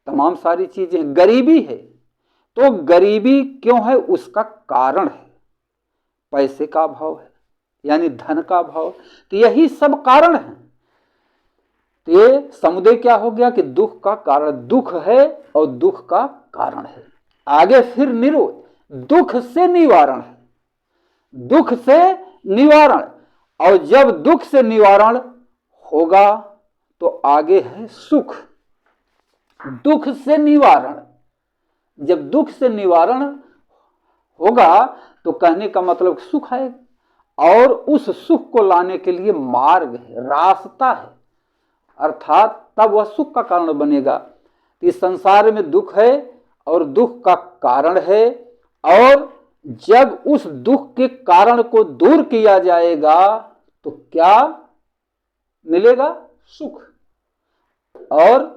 तमाम सारी चीजें। गरीबी है तो गरीबी क्यों है, उसका कारण है पैसे का अभाव है, यानी धन का अभाव। तो यही सब कारण है। तो ये समुदय क्या हो गया कि दुख का कारण, दुख है और दुख का कारण है। आगे फिर निरोध, दुख से निवारण है, दुख से निवारण। और जब दुख से निवारण होगा तो आगे है सुख। दुख से निवारण, जब दुख से निवारण होगा तो कहने का मतलब सुख है, और उस सुख को लाने के लिए मार्ग है, रास्ता है, अर्थात तब वह सुख का कारण बनेगा। इस संसार में दुख है और दुख का कारण है, और जब उस दुख के कारण को दूर किया जाएगा तो क्या मिलेगा? सुख। और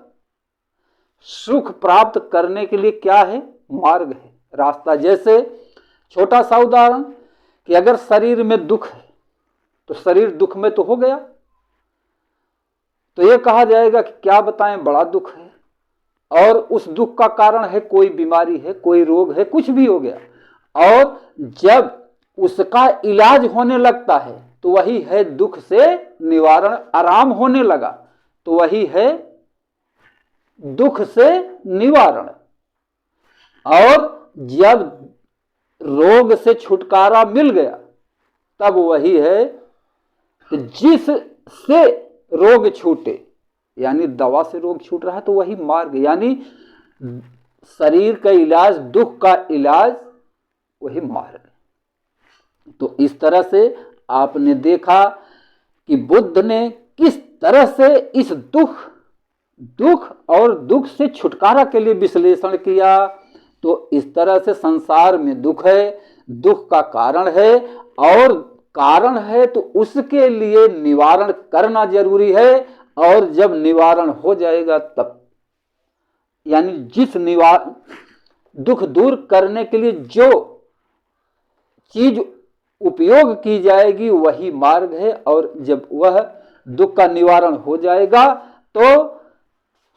सुख प्राप्त करने के लिए क्या है? मार्ग है, रास्ता। जैसे छोटा सा उदाहरण कि अगर शरीर में दुख है तो शरीर दुख में तो हो गया, तो ये कहा जाएगा कि क्या बताएं, बड़ा दुख है, और उस दुख का कारण है कोई बीमारी है, कोई रोग है, कुछ भी हो गया। और जब उसका इलाज होने लगता है तो वही है दुख से निवारण। आराम होने लगा तो वही है दुख से निवारण। और जब रोग से छुटकारा मिल गया तब वही है जिससे रोग छूटे, यानी दवा से रोग छूट रहा है तो वही मार्ग, यानी शरीर का इलाज, दुख का इलाज वही मार्ग। तो इस तरह से आपने देखा कि बुद्ध ने किस तरह से इस दुख और दुख से छुटकारा के लिए विश्लेषण किया। तो इस तरह से संसार में दुख है, दुख का कारण है, और कारण है तो उसके लिए निवारण करना जरूरी है। और जब निवारण हो जाएगा तब, यानी जिस दुख दूर करने के लिए जो चीज उपयोग की जाएगी वही मार्ग है। और जब वह दुख का निवारण हो जाएगा तो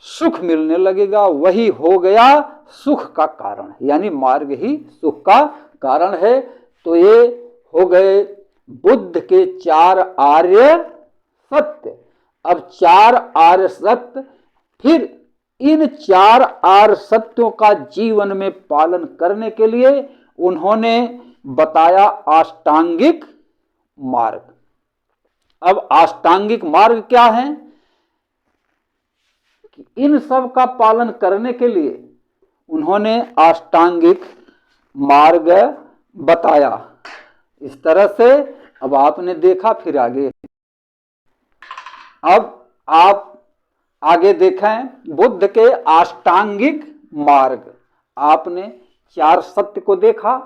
सुख मिलने लगेगा, वही हो गया सुख का कारण, यानी मार्ग ही सुख का कारण है। तो ये हो गए बुद्ध के 4 आर्य सत्य। अब 4 आर्य सत्य, फिर इन 4 आर्य सत्यों का जीवन में पालन करने के लिए उन्होंने बताया अष्टांगिक मार्ग। अब अष्टांगिक मार्ग क्या है? इन सब का पालन करने के लिए उन्होंने अष्टांगिक मार्ग बताया। इस तरह से अब आपने देखा, फिर आगे अब आप आगे देखें बुद्ध के अष्टांगिक मार्ग। आपने 4 सत्य को देखा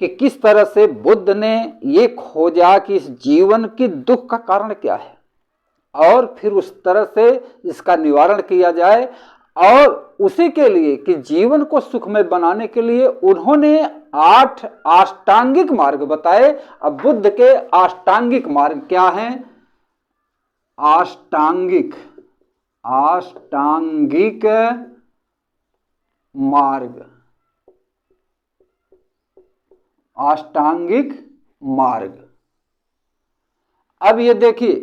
कि किस तरह से बुद्ध ने ये खोजा कि इस जीवन की दुख का कारण क्या है, और फिर उस तरह से इसका निवारण किया जाए। और उसी के लिए कि जीवन को सुखमय बनाने के लिए उन्होंने 8 अष्टांगिक मार्ग बताए। अब बुद्ध के अष्टांगिक मार्ग क्या हैं? अष्टांगिक मार्ग, अष्टांगिक मार्ग। अब ये देखिए,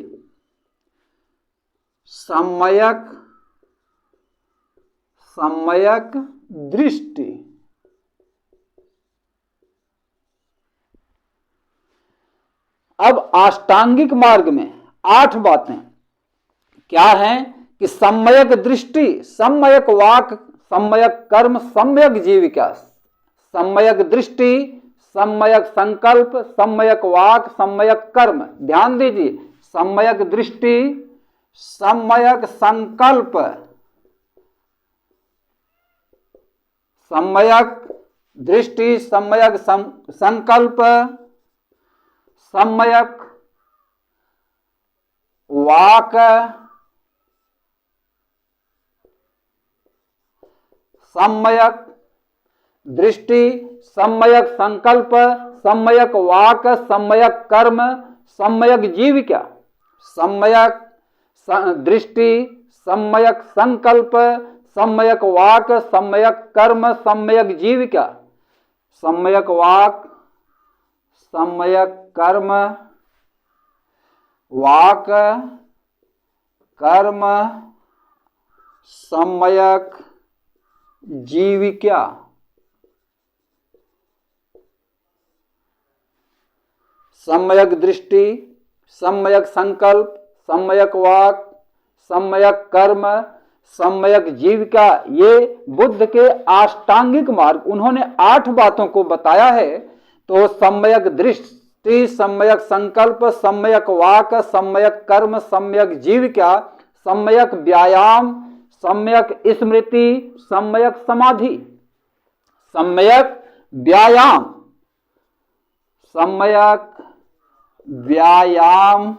सम्यक दृष्टि। अब अष्टांगिक मार्ग में 8 बातें क्या हैं कि सम्यक दृष्टि, सम्यक वाक, सम्यक कर्म, सम्यक जीविका। सम्यक दृष्टि, सम्यक संकल्प, सम्यक वाक, सम्यक कर्म। ध्यान दीजिए, सम्यक दृष्टि, सम्यक संकल्प, सम्यक दृष्टि, सम्यक संकल्प, सम्यक वाक, सम्यक दृष्टि, सम्यक संकल्प, सम्यक वाक, सम्यक कर्म, सम्यक जीविका। सम्यक दृष्टि, सम्यक संकल्प, सम्यक वाक, सम्यक कर्म, सम्यक जीविका। सम्यक वाक, सम्यक कर्म, वाक, कर्म, सम्यक जीविका। सम्यक दृष्टि, सम्यक संकल्प, सम्यक वाक, सम्यक कर्म, सम्यक जीविका, ये बुद्ध के अष्टांगिक मार्ग। उन्होंने 8 बातों को बताया है। तो सम्यक दृष्टि, सम्यक संकल्प, सम्यक वाक, सम्यक कर्म, सम्यक जीविका, सम्यक व्यायाम, सम्यक स्मृति, सम्यक समाधि। सम्यक व्यायाम, सम्यक व्यायाम,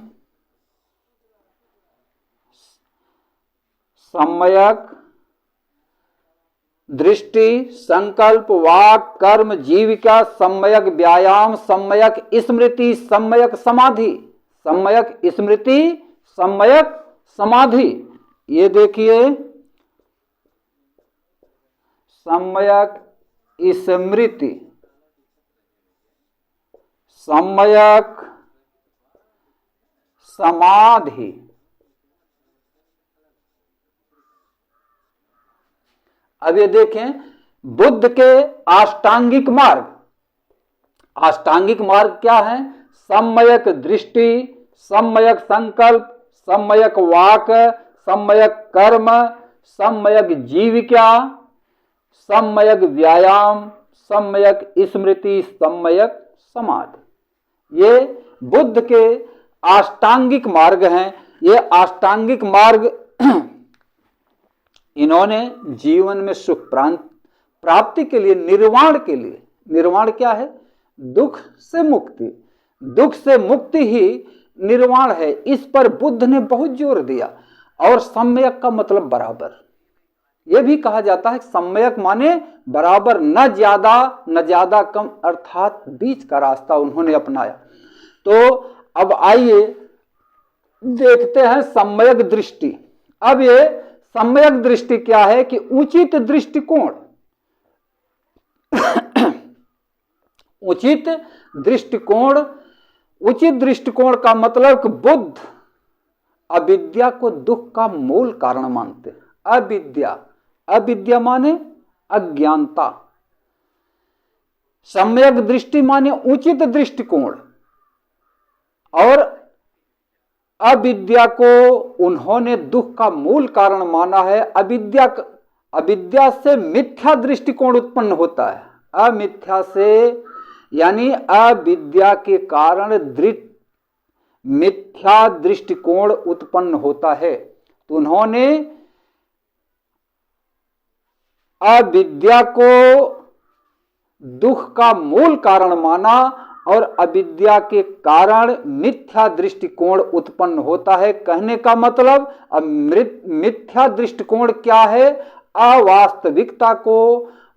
सम्यक दृष्टि, संकल्प, वाक, कर्म, जीविका, सम्यक व्यायाम, सम्यक स्मृति, सम्यक समाधि, सम्यक स्मृति, सम्यक समाधि। ये देखिए, सम्यक स्मृति, सम्यक समाधि। अब ये देखें, बुद्ध के अष्टांगिक मार्ग, अष्टांगिक मार्ग क्या है? सम्यक दृष्टि, सम्यक संकल्प, सम्यक वाक, सम्यक कर्म, सम्यक जीविका, सम्यक व्यायाम, सम्यक स्मृति, सम्यक समाधि। ये बुद्ध के अष्टांगिक मार्ग हैं। ये अष्टांगिक मार्ग इन्होंने जीवन में सुख प्राप्ति के लिए, निर्वाण के लिए, निर्वाण क्या है? दुख से मुक्ति, दुख से मुक्ति ही निर्वाण है। इस पर बुद्ध ने बहुत जोर दिया। और सम्यक का मतलब बराबर, यह भी कहा जाता है सम्यक माने बराबर, न ज्यादा कम, अर्थात बीच का रास्ता उन्होंने अपनाया। तो अब आइए देखते हैं सम्यक दृष्टि। अब ये सम्यक दृष्टि क्या है कि उचित दृष्टिकोण, उचित दृष्टिकोण, उचित दृष्टिकोण का मतलब कि बुद्ध अविद्या को दुख का मूल कारण मानते हैं। अविद्या, अविद्या माने अज्ञानता, सम्यक दृष्टि माने उचित दृष्टिकोण। और अविद्या को उन्होंने दुख का मूल कारण माना है। अविद्या से मिथ्या दृष्टिकोण उत्पन्न होता है। अमिथ्या से यानी अविद्या के कारण मिथ्या दृष्टिकोण उत्पन्न होता है। तो उन्होंने अविद्या को दुख का मूल कारण माना और अविद्या के कारण मिथ्या दृष्टिकोण उत्पन्न होता है। कहने का मतलब मिथ्या दृष्टिकोण क्या है? अवास्तविकता को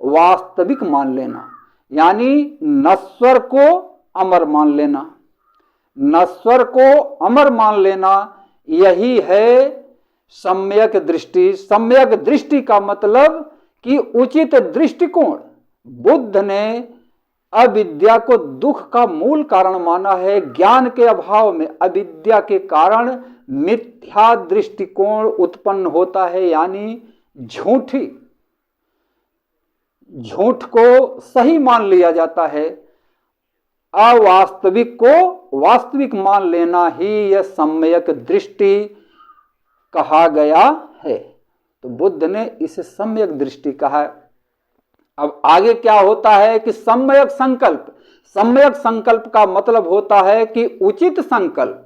वास्तविक मान लेना, यानी नश्वर को अमर मान लेना, नश्वर को अमर मान लेना, यही है सम्यक दृष्टि। सम्यक दृष्टि का मतलब कि उचित दृष्टिकोण। बुद्ध ने अविद्या को दुख का मूल कारण माना है। ज्ञान के अभाव में अविद्या के कारण मिथ्या दृष्टिकोण उत्पन्न होता है, यानी झूठ को सही मान लिया जाता है, अवास्तविक को वास्तविक मान लेना ही यह सम्यक दृष्टि कहा गया है। तो बुद्ध ने इसे सम्यक दृष्टि कहा है। अब आगे क्या होता है कि सम्यक संकल्प। सम्यक संकल्प का मतलब होता है कि उचित संकल्प।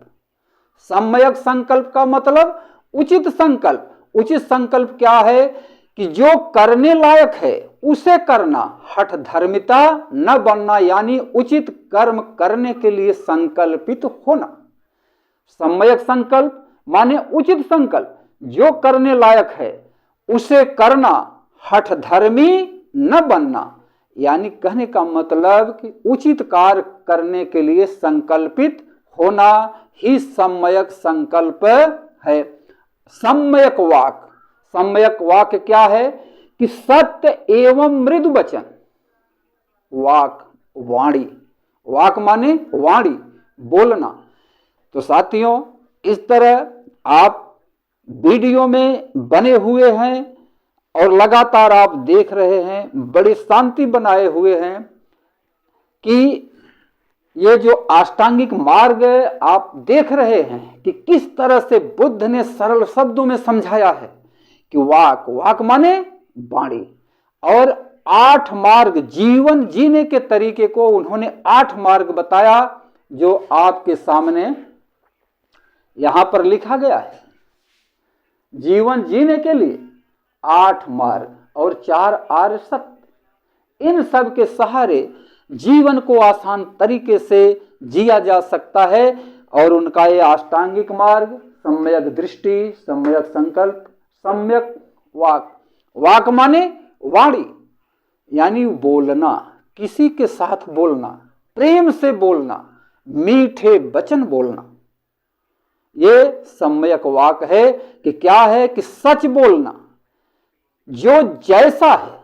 सम्यक संकल्प का मतलब उचित संकल्प। उचित संकल्प क्या है कि जो करने लायक है उसे करना, हठ धर्मिता न बनना, यानी उचित कर्म करने के लिए संकल्पित होना। सम्यक संकल्प माने उचित संकल्प, जो करने लायक है उसे करना, हठ धर्मी न बनना, यानी कहने का मतलब कि उचित कार्य करने के लिए संकल्पित होना ही सम्यक संकल्प है। सम्यक वाक, सम्यक वाक क्या है कि सत्य एवं मृदु वचन। वाक वाणी, वाक माने वाणी, बोलना। तो साथियों, इस तरह आप वीडियो में बने हुए हैं और लगातार आप देख रहे हैं, बड़ी शांति बनाए हुए हैं कि ये जो अष्टांगिक मार्ग आप देख रहे हैं कि किस तरह से बुद्ध ने सरल शब्दों में समझाया है कि वाक, वाक माने वाणी, और 8 मार्ग, जीवन जीने के तरीके को उन्होंने 8 मार्ग बताया, जो आपके सामने यहां पर लिखा गया है। जीवन जीने के लिए 8 मार्ग और 4 आर्य सत्य। इन सब के सहारे जीवन को आसान तरीके से जिया जा सकता है। और उनका ये अष्टांगिक मार्ग, सम्यक दृष्टि, सम्यक संकल्प, सम्यक वाक। वाक माने वाणी, यानी बोलना, किसी के साथ बोलना, प्रेम से बोलना, मीठे वचन बोलना। ये सम्यक वाक है कि क्या है कि सच बोलना, जो जैसा है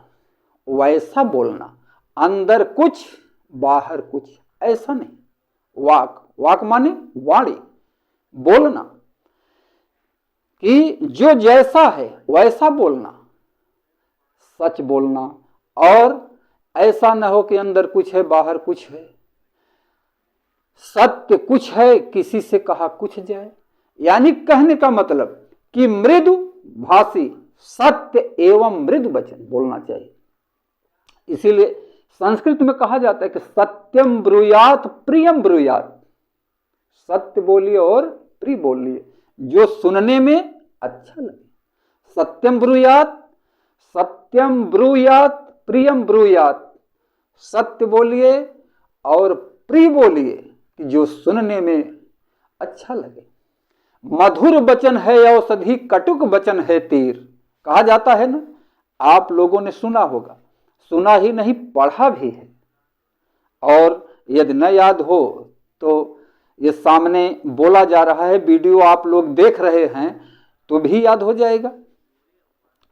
वैसा बोलना, अंदर कुछ बाहर कुछ, ऐसा नहीं। वाक, वाक माने वाणी, बोलना कि जो जैसा है वैसा बोलना, सच बोलना। और ऐसा न हो कि अंदर कुछ है बाहर कुछ है, सत्य कुछ है किसी से कहा कुछ जाए। यानी कहने का मतलब कि मृदु भाषी, सत्य एवं मृदु वचन बोलना चाहिए। इसीलिए संस्कृत में कहा जाता है कि सत्यम ब्रूयात प्रियम ब्रूयात, सत्य बोलिए और प्रिय बोलिए, जो सुनने में अच्छा लगे। सत्यम ब्रूयात, सत्यम ब्रूयात प्रियम ब्रूयात, सत्य बोलिए और प्रिय बोलिए कि जो सुनने में अच्छा लगे। मधुर वचन है औषधि, कटुक वचन है तीर। कहा जाता है ना, आप लोगों ने सुना होगा, सुना ही नहीं पढ़ा भी है। और यदि न याद हो तो ये सामने बोला जा रहा है, वीडियो आप लोग देख रहे हैं तो भी याद हो जाएगा।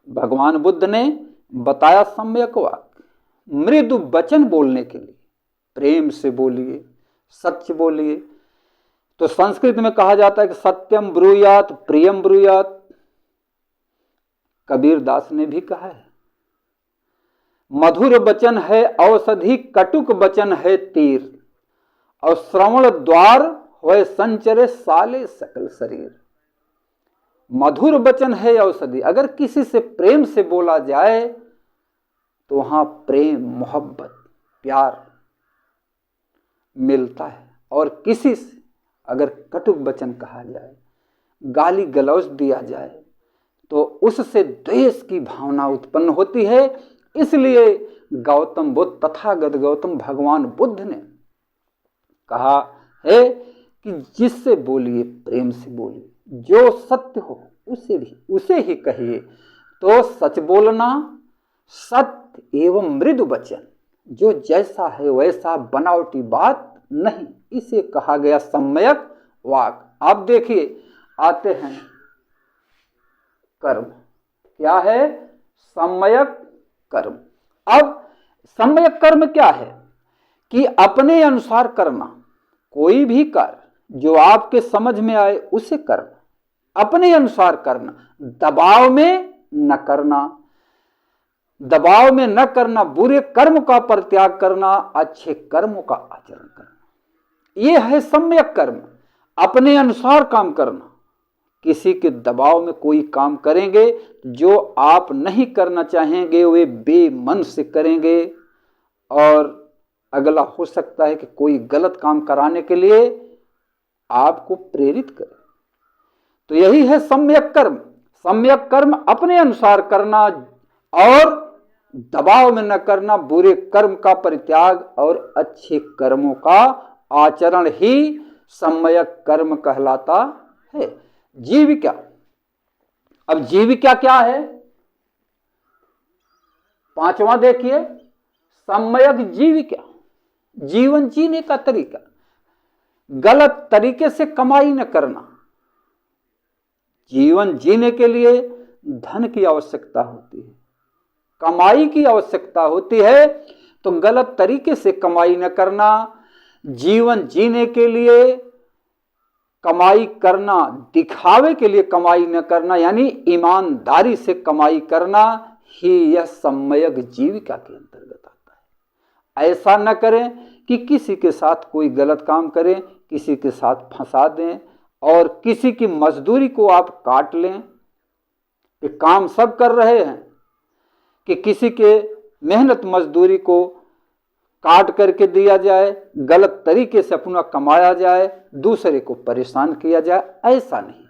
भगवान बुद्ध ने बताया सम्यक वाक, मृदु वचन बोलने के लिए, प्रेम से बोलिए, सच बोलिए। तो संस्कृत में कहा जाता है कि सत्यम ब्रूयात प्रियम ब्रूयात। कबीर दास ने भी कहा है, मधुर वचन है औषधि, कटुक वचन है तीर, और श्रवण द्वार होए संचरे साले सकल शरीर। मधुर वचन है औषधि, अगर किसी से प्रेम से बोला जाए तो वहां प्रेम, मोहब्बत, प्यार मिलता है। और किसी से अगर कटुक वचन कहा जाए, गाली गलौज दिया जाए, तो उससे द्वेष की भावना उत्पन्न होती है। इसलिए गौतम बुद्ध, तथागत गौतम भगवान बुद्ध ने कहा है कि जिससे बोलिए प्रेम से बोलिए, जो सत्य हो उसे ही कहिए। तो सच बोलना, सत्य एवं मृदु वचन, जो जैसा है वैसा, बनावटी बात नहीं, इसे कहा गया सम्यक वाक। आप देखिए, आते हैं कर्म, क्या है? सम्यक कर्म। अब सम्यक कर्म क्या है कि अपने अनुसार करना, कोई भी कार्य जो आपके समझ में आए उसे करना, अपने अनुसार करना, दबाव में न करना, दबाव में न करना, बुरे कर्म का परित्याग करना, अच्छे कर्मों का आचरण करना, यह है सम्यक कर्म। अपने अनुसार काम करना, किसी के दबाव में कोई काम करेंगे जो आप नहीं करना चाहेंगे, वे बेमन से करेंगे, और अगला हो सकता है कि कोई गलत काम कराने के लिए आपको प्रेरित करे। तो यही है सम्यक कर्म। सम्यक कर्म अपने अनुसार करना और दबाव में न करना, बुरे कर्म का परित्याग और अच्छे कर्मों का आचरण ही सम्यक कर्म कहलाता है। जीविका, अब जीविका क्या है? पांचवा देखिए, सम्यक जीविका, जीवन जीने का तरीका, गलत तरीके से कमाई न करना। जीवन जीने के लिए धन की आवश्यकता होती है, कमाई की आवश्यकता होती है, तो गलत तरीके से कमाई न करना। जीवन जीने के लिए कमाई करना, दिखावे के लिए कमाई न करना, यानी ईमानदारी से कमाई करना ही यह सम्यक जीविका के अंतर्गत आता है। ऐसा न करें कि किसी के साथ कोई गलत काम करें, किसी के साथ फंसा दें और किसी की मजदूरी को आप काट लें। ये काम सब कर रहे हैं कि किसी के मेहनत मजदूरी को काट करके दिया जाए, गलत तरीके से अपना कमाया जाए, दूसरे को परेशान किया जाए। ऐसा नहीं,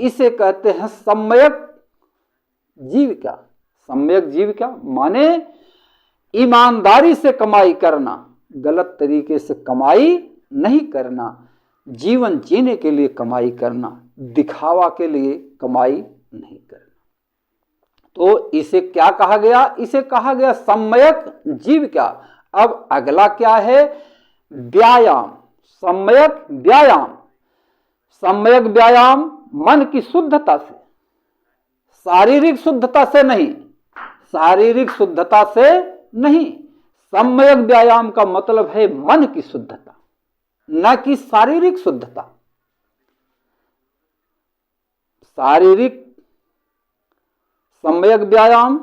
इसे कहते हैं सम्यक जीविका। सम्यक जीविका माने ईमानदारी से कमाई करना, गलत तरीके से कमाई नहीं करना, जीवन जीने के लिए कमाई करना, दिखावा के लिए कमाई नहीं करना। तो इसे क्या कहा गया? इसे कहा गया सम्यक जीविका। अब अगला क्या है? व्यायाम। सम्यक व्यायाम। सम्यक व्यायाम मन की शुद्धता से, शारीरिक शुद्धता से नहीं, शारीरिक शुद्धता से नहीं। सम्यक व्यायाम का मतलब है मन की शुद्धता, न कि शारीरिक शुद्धता। शारीरिक सम्यक व्यायाम,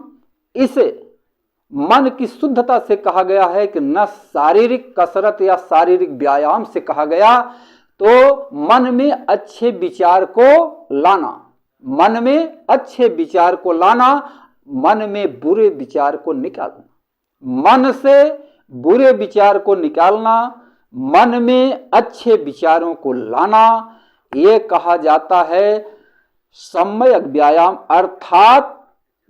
इसे मन की शुद्धता से कहा गया है कि न शारीरिक कसरत या शारीरिक व्यायाम से कहा गया। तो मन में अच्छे विचार को लाना, मन में अच्छे विचार को लाना, मन में बुरे विचार को निकालना, मन से बुरे विचार को निकालना, मन में अच्छे विचारों को लाना, ये कहा जाता है सम्यक व्यायाम। अर्थात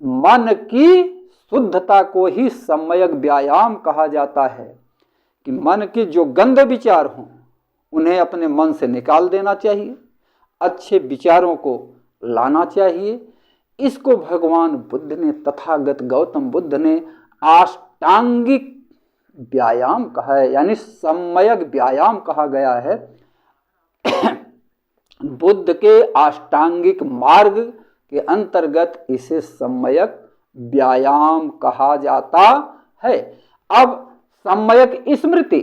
मन की शुद्धता को ही सम्यक व्यायाम कहा जाता है कि मन के जो गंदे विचार हों उन्हें अपने मन से निकाल देना चाहिए, अच्छे विचारों को लाना चाहिए। इसको भगवान बुद्ध ने, तथागत गौतम बुद्ध ने अष्टांगिक व्यायाम कहा है, यानी सम्यक व्यायाम कहा गया है। बुद्ध के अष्टांगिक मार्ग के अंतर्गत इसे सम्यक व्यायाम कहा जाता है। अब सम्यक स्मृति,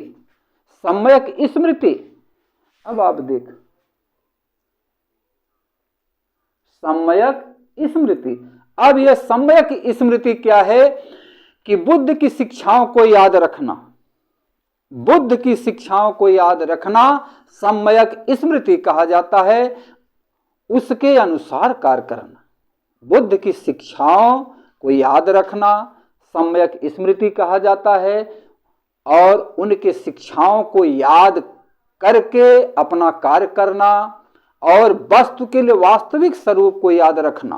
सम्यक स्मृति, अब आप देख सम्यक स्मृति। अब यह सम्यक स्मृति क्या है? कि बुद्ध की शिक्षाओं को याद रखना, बुद्ध की शिक्षाओं को याद रखना सम्यक स्मृति कहा जाता है। उसके अनुसार कार्य करना, बुद्ध की शिक्षाओं को याद रखना सम्यक स्मृति कहा जाता है। और उनके शिक्षाओं को याद करके अपना कार्य करना और वस्तु के लिए वास्तविक स्वरूप को याद रखना,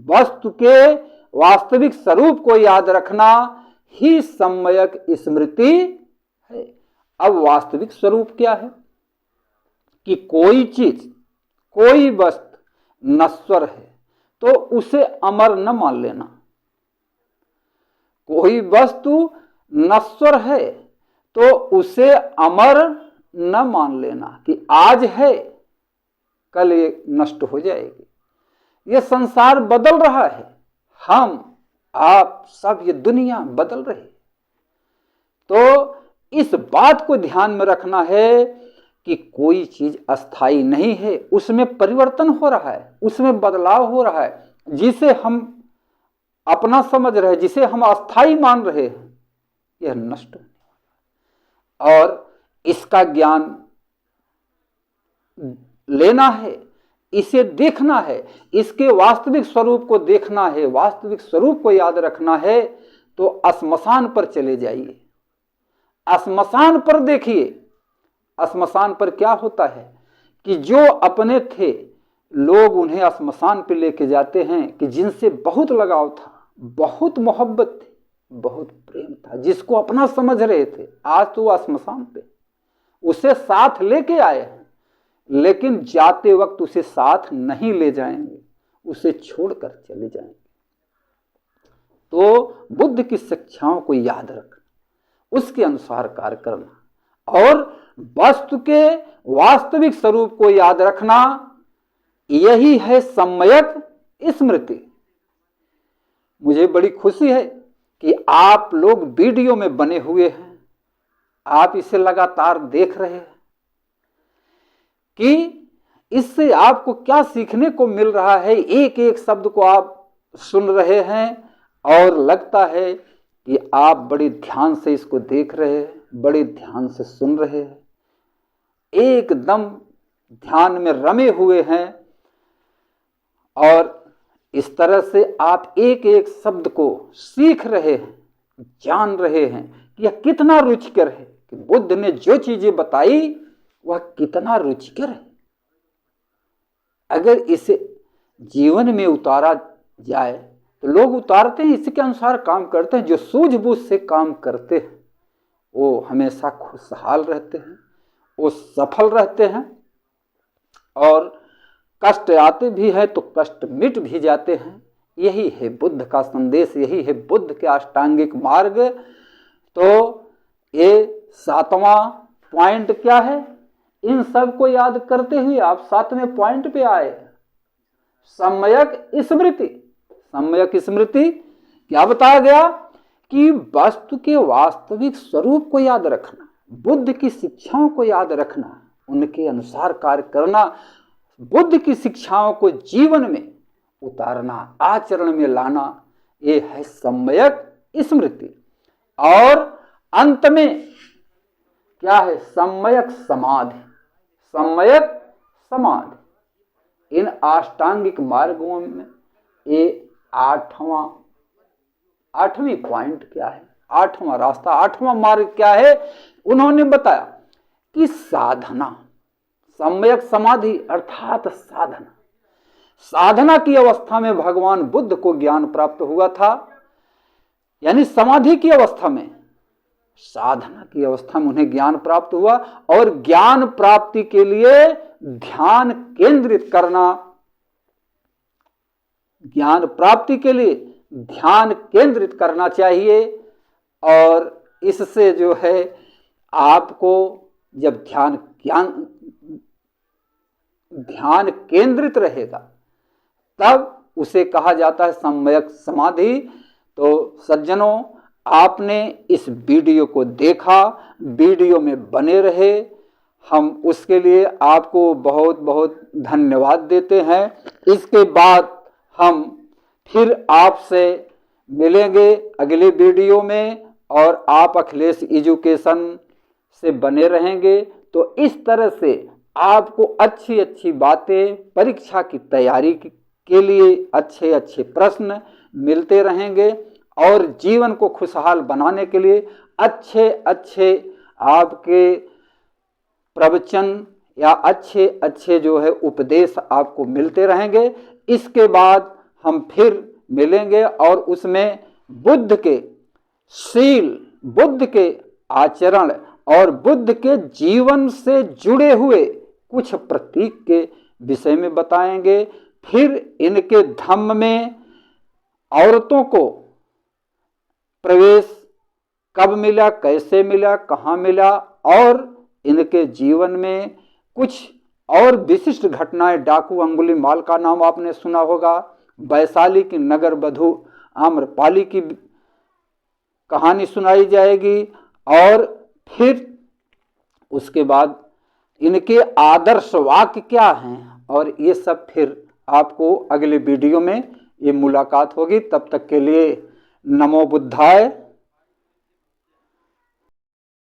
वस्तु के वास्तविक स्वरूप को याद रखना ही सम्यक स्मृति है। अब वास्तविक स्वरूप क्या है? कि कोई चीज, कोई वस्तु नश्वर है तो उसे अमर न मान लेना। कोई वस्तु नश्वर है तो उसे अमर न मान लेना कि आज है कल ये नष्ट हो जाएगी। ये संसार बदल रहा है, हम आप सब, ये दुनिया बदल रही। तो इस बात को ध्यान में रखना है कि कोई चीज अस्थाई नहीं है, उसमें परिवर्तन हो रहा है, उसमें बदलाव हो रहा है। जिसे हम अपना समझ रहे, जिसे हम अस्थाई मान रहे हैं, यह नष्ट होने वाला है। और इसका ज्ञान लेना है, इसे देखना है, इसके वास्तविक स्वरूप को देखना है, वास्तविक स्वरूप को याद रखना है। तो श्मशान पर चले जाइए, श्मशान पर देखिए। श्मशान पर क्या होता है कि जो अपने थे लोग उन्हें श्मशान पे लेके जाते हैं कि जिनसे बहुत लगाव था, बहुत मोहब्बत थी, बहुत प्रेम था, जिसको अपना समझ रहे थे। आज तो वह श्मशान पे उसे साथ लेके आए हैं, लेकिन जाते वक्त उसे साथ नहीं ले जाएंगे, उसे छोड़कर चले जाएंगे। तो बुद्ध की शिक्षाओं को याद रखना, उसके अनुसार कार्य करना और वस्तु के वास्तविक स्वरूप को याद रखना, यही है सम्यक स्मृति। मुझे बड़ी खुशी है कि आप लोग वीडियो में बने हुए हैं, आप इसे लगातार देख रहे हैं कि इससे आपको क्या सीखने को मिल रहा है। एक एक शब्द को आप सुन रहे हैं और लगता है कि आप बड़े ध्यान से इसको देख रहे हैं, बड़े ध्यान से सुन रहे हैं, एकदम ध्यान में रमे हुए हैं। और इस तरह से आप एक एक शब्द को सीख रहे हैं, जान रहे हैं कि यह कितना रुचिकर है, कि बुद्ध ने जो चीजें बताई वह कितना रुचिकर है। अगर इसे जीवन में उतारा जाए तो लोग उतारते हैं, इसके अनुसार काम करते हैं। जो सूझबूझ से काम करते हैं वो हमेशा खुशहाल रहते हैं, वो सफल रहते हैं, और कष्ट आते भी हैं तो कष्ट मिट भी जाते हैं। यही है बुद्ध का संदेश, यही है बुद्ध के अष्टांगिक मार्ग। तो ये 7वां पॉइंट क्या है? इन सब को याद करते हुए आप 7वें पॉइंट पे आए, सम्यक स्मृति। सम्यक स्मृति क्या बताया गया? कि वस्तु के वास्तविक स्वरूप को याद रखना, बुद्ध की शिक्षाओं को याद रखना, उनके अनुसार कार्य करना, बुद्ध की शिक्षाओं को जीवन में उतारना, आचरण में लाना, ये है सम्यक स्मृति। और अंत में क्या है? सम्यक समाधि। सम्यक समाधि। इन अष्टांगिक मार्गों में ये 8वां पॉइंट क्या है? 8वां रास्ता, 8वां मार्ग क्या है? उन्होंने बताया कि साधना, सम्यक समाधि अर्थात साधना। साधना की अवस्था में भगवान बुद्ध को ज्ञान प्राप्त हुआ था, यानी समाधि की अवस्था में, साधना की अवस्था में उन्हें ज्ञान प्राप्त हुआ। और ज्ञान प्राप्ति के लिए ध्यान केंद्रित करना, ज्ञान प्राप्ति के लिए ध्यान केंद्रित करना चाहिए। और इससे जो है आपको जब ध्यान केंद्रित रहेगा तब उसे कहा जाता है सम्यक समाधि। तो सज्जनों, आपने इस वीडियो को देखा, वीडियो में बने रहे, हम उसके लिए आपको बहुत बहुत धन्यवाद देते हैं। इसके बाद हम फिर आपसे मिलेंगे अगले वीडियो में, और आप अखिलेश एजुकेशन से बने रहेंगे। तो इस तरह से आपको अच्छी अच्छी बातें, परीक्षा की तैयारी के लिए अच्छे अच्छे प्रश्न मिलते रहेंगे, और जीवन को खुशहाल बनाने के लिए अच्छे अच्छे आपके प्रवचन या अच्छे अच्छे जो है उपदेश आपको मिलते रहेंगे। इसके बाद हम फिर मिलेंगे और उसमें बुद्ध के शील, बुद्ध के आचरण और बुद्ध के जीवन से जुड़े हुए कुछ प्रतीक के विषय में बताएंगे। फिर इनके धम्म में औरतों को प्रवेश कब मिला, कैसे मिला, कहाँ मिला, और इनके जीवन में कुछ और विशिष्ट घटनाएं, डाकू अंगुलीमाल का नाम आपने सुना होगा, वैशाली की नगर वधू आम्रपाली की कहानी सुनाई जाएगी, और फिर उसके बाद इनके आदर्श वाक्य क्या हैं, और ये सब फिर आपको अगले वीडियो में ये मुलाकात होगी। तब तक के लिए नमो बुद्धाय।